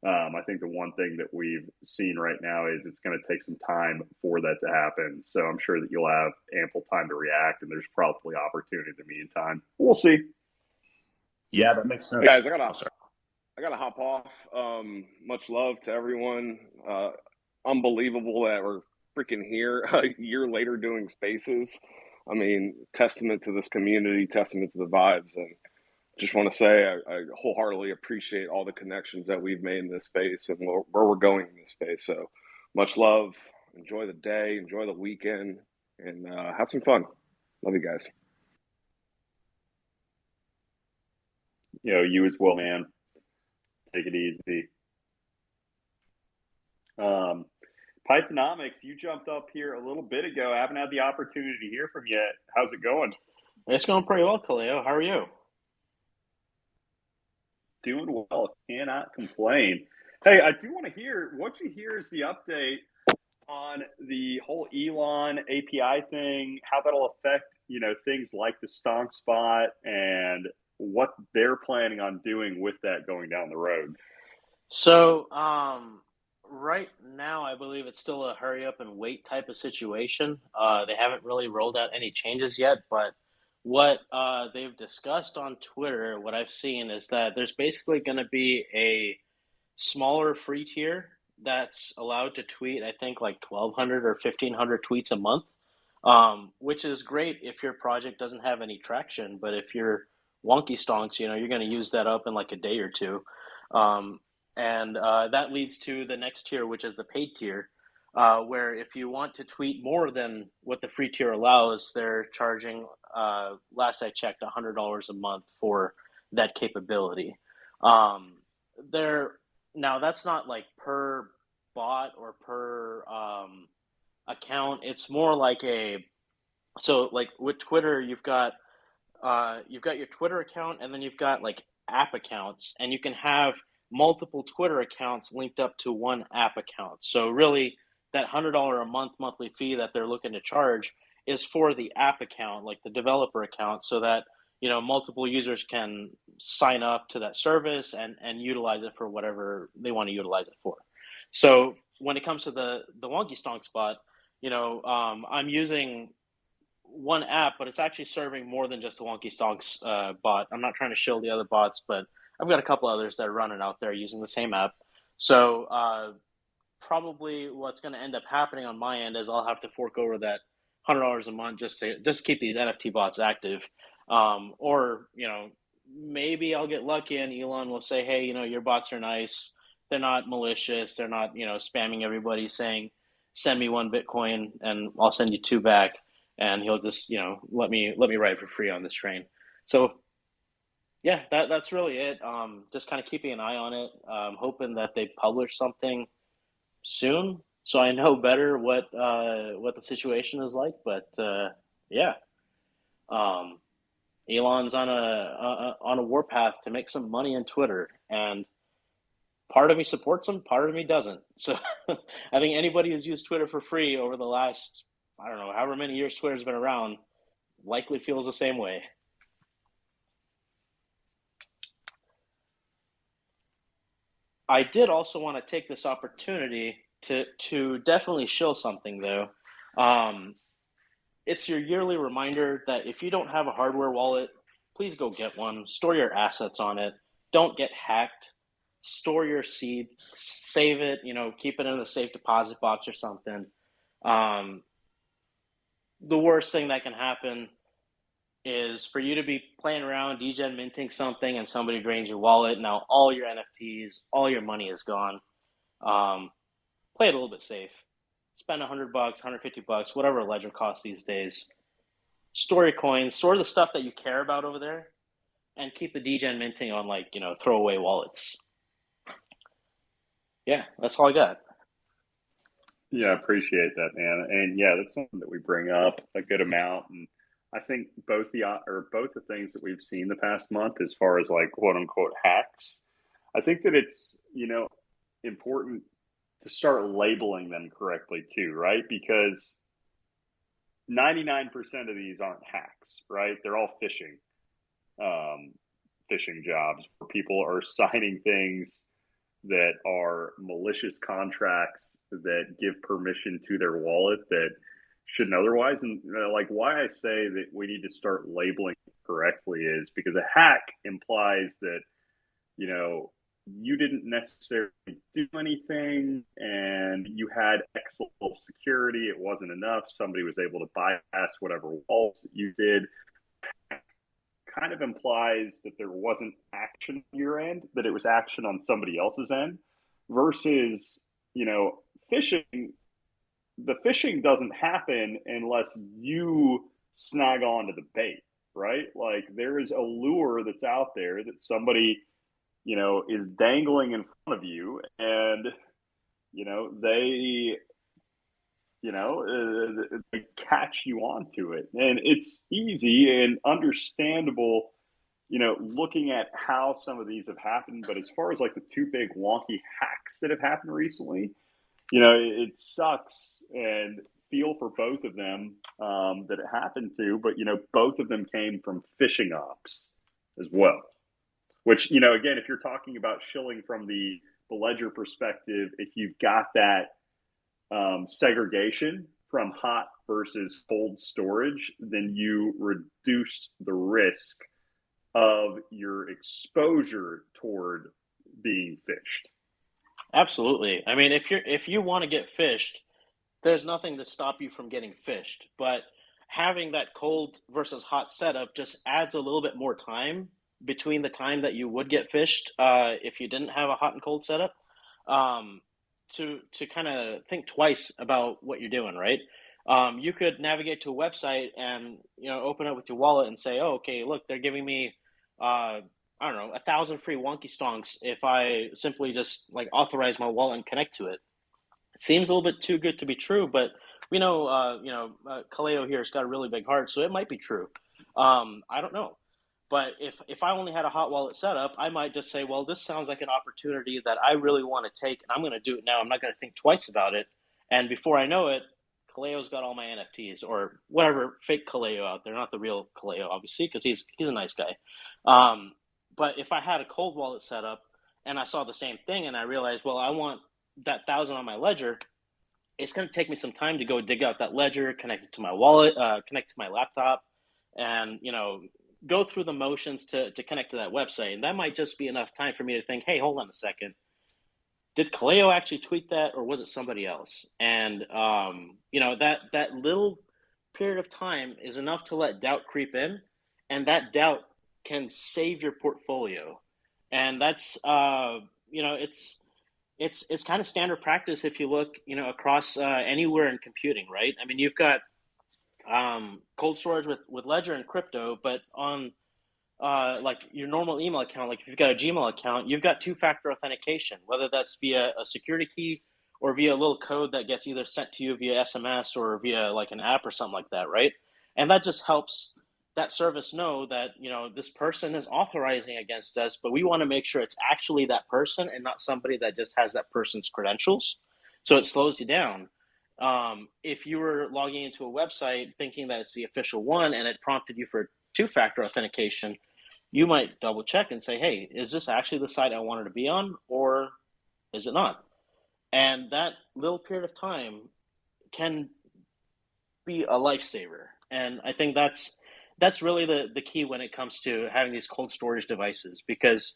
I think the one thing that we've seen right now is it's going to take some time for that to happen. So I'm sure that you'll have ample time to react, and there's probably opportunity in the meantime. We'll see. Yeah, that makes sense. Hey guys, Oh, sorry. I gotta hop off. Much love to everyone. Unbelievable that we're freaking here a year later doing spaces. I mean, testament to this community, testament to the vibes, and just want to say I wholeheartedly appreciate all the connections that we've made in this space and where we're going in this space. So much love. Enjoy the day, enjoy the weekend, and have some fun. Love you guys. You as well, man. Take it easy. Pythonomics, you jumped up here a little bit ago. I haven't had the opportunity to hear from you yet. How's it going? It's going pretty well, Khalil. How are you? Doing well. Cannot complain. Hey, I do want to hear what you hear is the update on the whole Elon API thing, how that'll affect, things like the Stonk spot and what they're planning on doing with that going down the road. So, right now, I believe it's still a hurry up and wait type of situation. They haven't really rolled out any changes yet, but what they've discussed on Twitter, what I've seen is that there's basically going to be a smaller free tier that's allowed to tweet, I think, like 1,200 or 1,500 tweets a month, which is great if your project doesn't have any traction. But if you're Wonky Stonks, you're going to use that up in like a day or two. And that leads to the next tier, which is the paid tier, where if you want to tweet more than what the free tier allows, they're charging, last I checked, $100 a month for that capability. Now that's not like per bot or per account. It's more like so like with Twitter, you've got your Twitter account, and then you've got like app accounts, and you can have multiple Twitter accounts linked up to one app account. So really, that $100 a month monthly fee that they're looking to charge is for the app account, like the developer account, so that multiple users can sign up to that service and utilize it for whatever they want to utilize it for. So when it comes to the Wonky Stonks bot, I'm using one app, but it's actually serving more than just the Wonky Stonks bot. I'm not trying to shill the other bots, but I've got a couple others that are running out there using the same app. So probably what's going to end up happening on my end is I'll have to fork over that $100 a month just to keep these NFT bots active. Or maybe I'll get lucky and Elon will say, hey, your bots are nice. They're not malicious. They're not spamming everybody saying, send me 1 Bitcoin and I'll send you 2 back. And he'll just let me ride for free on this train. So yeah, that's really it. Just kind of keeping an eye on it, hoping that they publish something soon so I know better what the situation is like. But yeah, Elon's on a warpath to make some money in Twitter, and part of me supports him, part of me doesn't. So I think anybody who's used Twitter for free over the last, I don't know, however many years Twitter's been around, likely feels the same way. I did also want to take this opportunity to definitely shill something, though. It's your yearly reminder that if you don't have a hardware wallet, please go get one. Store your assets on it. Don't get hacked. Store your seed. Save it. Keep it in a safe deposit box or something. The worst thing that can happen is for you to be playing around, degen minting something, and somebody drains your wallet. Now all your NFTs, all your money is gone. Play it a little bit safe. Spend $100, $150, whatever a ledger costs these days. Store your coins, store the stuff that you care about over there, and keep the degen minting on throwaway wallets. Yeah, that's all I got. Yeah, I appreciate that, man. And yeah, that's something that we bring up a good amount. And I think both the things that we've seen the past month, as far as like quote unquote hacks, I think that it's important to start labeling them correctly too, right? Because 99% of these aren't hacks, right? They're all phishing jobs where people are signing things that are malicious contracts that give permission to their wallet that shouldn't otherwise. And like why I say that we need to start labeling correctly is because a hack implies that, you didn't necessarily do anything and you had X level of security. It wasn't enough. Somebody was able to bypass whatever walls that you did. Kind of implies that there wasn't action on your end, that it was action on somebody else's end versus, phishing. The phishing doesn't happen unless you snag onto the bait, right? Like there is a lure that's out there that somebody, is dangling in front of you and, they catch you onto it. And it's easy and understandable, looking at how some of these have happened. But as far as like the 2 big wonky hacks that have happened recently, it sucks and feel for both of them that it happened to. But, both of them came from phishing ops as well. Which, again, if you're talking about shilling from the ledger perspective, if you've got that segregation from hot versus cold storage, then you reduce the risk of your exposure toward being phished. Absolutely. I mean, if you want to get phished, there's nothing to stop you from getting phished. But having that cold versus hot setup just adds a little bit more time between the time that you would get fished if you didn't have a hot and cold setup, um, to kind of think twice about what you're doing, right? You could navigate to a website and open it with your wallet and say, oh, okay, look, they're giving me I don't know, 1,000 free Wonky Stonks if I simply just like authorize my wallet and connect to it. It seems a little bit too good to be true, but we know, Kaleo here has got a really big heart, so it might be true. I don't know. But if I only had a hot wallet setup, I might just say, well, this sounds like an opportunity that I really want to take, and I'm going to do it now. I'm not going to think twice about it. And before I know it, Kaleo's got all my NFTs or whatever fake Kaleo out there, not the real Kaleo, obviously, because he's a nice guy. But if I had a cold wallet setup and I saw the same thing and I realized, well, I want that 1,000 on my ledger, it's going to take me some time to go dig out that ledger, connect it to my wallet, connect to my laptop, and go through the motions to connect to that website. And that might just be enough time for me to think, hey, hold on a second. Did Kaleo actually tweet that, or was it somebody else? And that little period of time is enough to let doubt creep in, and that doubt can save your portfolio. And that's it's kind of standard practice if you look across anywhere in computing, right? I mean, you've got cold storage with Ledger and crypto, but on like your normal email account, like if you've got a Gmail account, you've got two-factor authentication, whether that's via a security key or via a little code that gets either sent to you via SMS or via like an app or something like that, right? And that just helps that service know that this person is authorizing against us, but we want to make sure it's actually that person and not somebody that just has that person's credentials. So it slows you down. If you were logging into a website thinking that it's the official one and it prompted you for two-factor authentication, you might double check and say, hey, is this actually the site I wanted to be on, or is it not? And that little period of time can be a lifesaver. And I think that's really the key when it comes to having these cold storage devices, because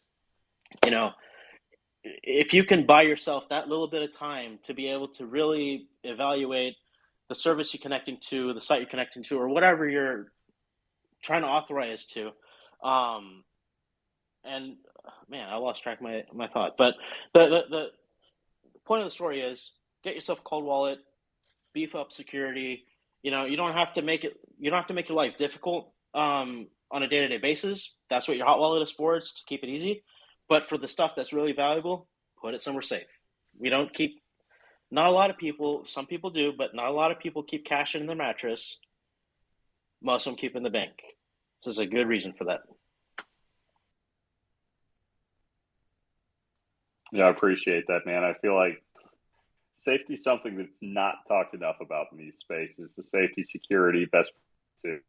if you can buy yourself that little bit of time to be able to really evaluate the service you're connecting to, the site you're connecting to, or whatever you're trying to authorize to, and man, I lost track of my thought. But the point of the story is get yourself a cold wallet, beef up security. You don't have to make your life difficult on a day-to-day basis. That's what your hot wallet is for, is to keep it easy. But for the stuff that's really valuable, put it somewhere safe. Not a lot of people, some people do, but not a lot of people keep cash in their mattress. Most of them keep in the bank. So there's a good reason for that. Yeah, I appreciate that, man. I feel like safety is something that's not talked enough about in these spaces. The safety, security, best practices.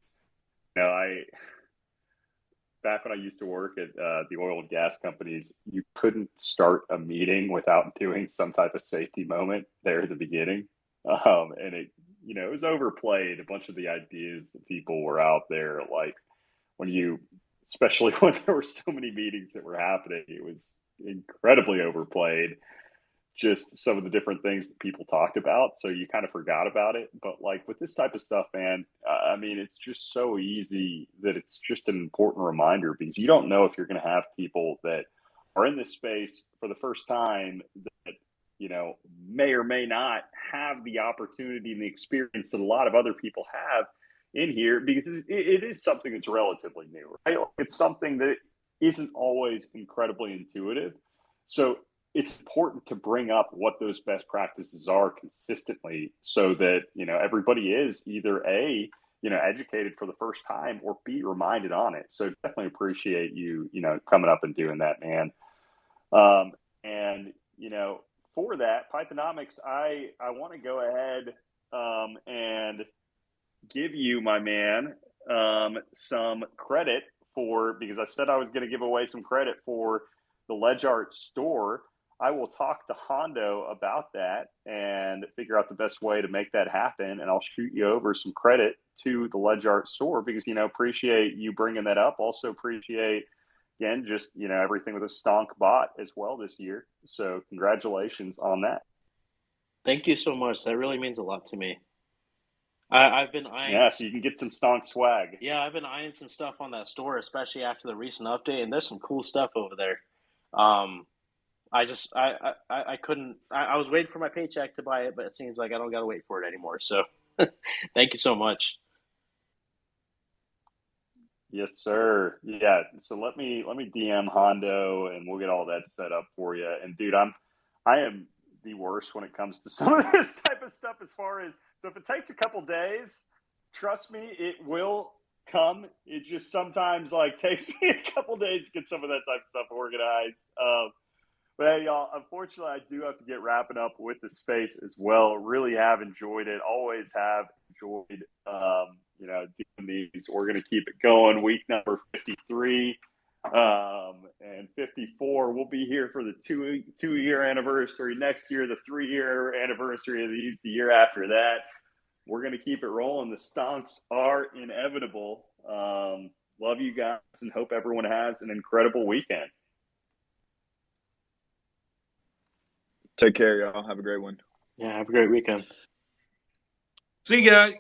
Back when I used to work at the oil and gas companies, you couldn't start a meeting without doing some type of safety moment there at the beginning. And it was overplayed. A bunch of the ideas that people were out there, like especially when there were so many meetings that were happening, it was incredibly overplayed. Just some of the different things that people talked about, so you kind of forgot about it. But like with this type of stuff, man, I mean, it's just so easy that it's just an important reminder, because you don't know if you're going to have people that are in this space for the first time that may or may not have the opportunity and the experience that a lot of other people have in here, because it is something that's relatively new, right? It's something that isn't always incredibly intuitive. So it's important to bring up what those best practices are consistently, so that everybody is either A, educated for the first time, or B, reminded on it. So definitely appreciate you coming up and doing that, man. And for that, Pythonomics, I want to go ahead and give you, my man, some credit because I said I was going to give away some credit for the LedgArt store. I will talk to Hondo about that and figure out the best way to make that happen. And I'll shoot you over some credit to the LedgArt store, because, appreciate you bringing that up. Also appreciate, again, just, everything with a Stonk bot as well this year. So congratulations on that. Thank you so much. That really means a lot to me. I've been eyeing. Yeah, so you can get some stonk swag. Yeah, I've been eyeing some stuff on that store, especially after the recent update, and there's some cool stuff over there. Um, I just I couldn't. I was waiting for my paycheck to buy it, but it seems like I don't got to wait for it anymore. So, thank you so much. Yes, sir. Yeah. So let me DM Hondo and we'll get all that set up for you. And dude, I am the worst when it comes to some of this type of stuff as far as so if it takes a couple days, trust me, it will come. It just sometimes like takes me a couple days to get some of that type of stuff organized. But hey, y'all, unfortunately, I do have to get wrapping up with the space as well. Really have enjoyed it. Always have enjoyed, doing these. We're going to keep it going. Week number 53 and 54. We'll be here for the two-year anniversary next year, the 3-year anniversary of these, the year after that. We're going to keep it rolling. The stonks are inevitable. Love you guys and hope everyone has an incredible weekend. Take care, y'all. Have a great one. Yeah, have a great weekend. See you guys.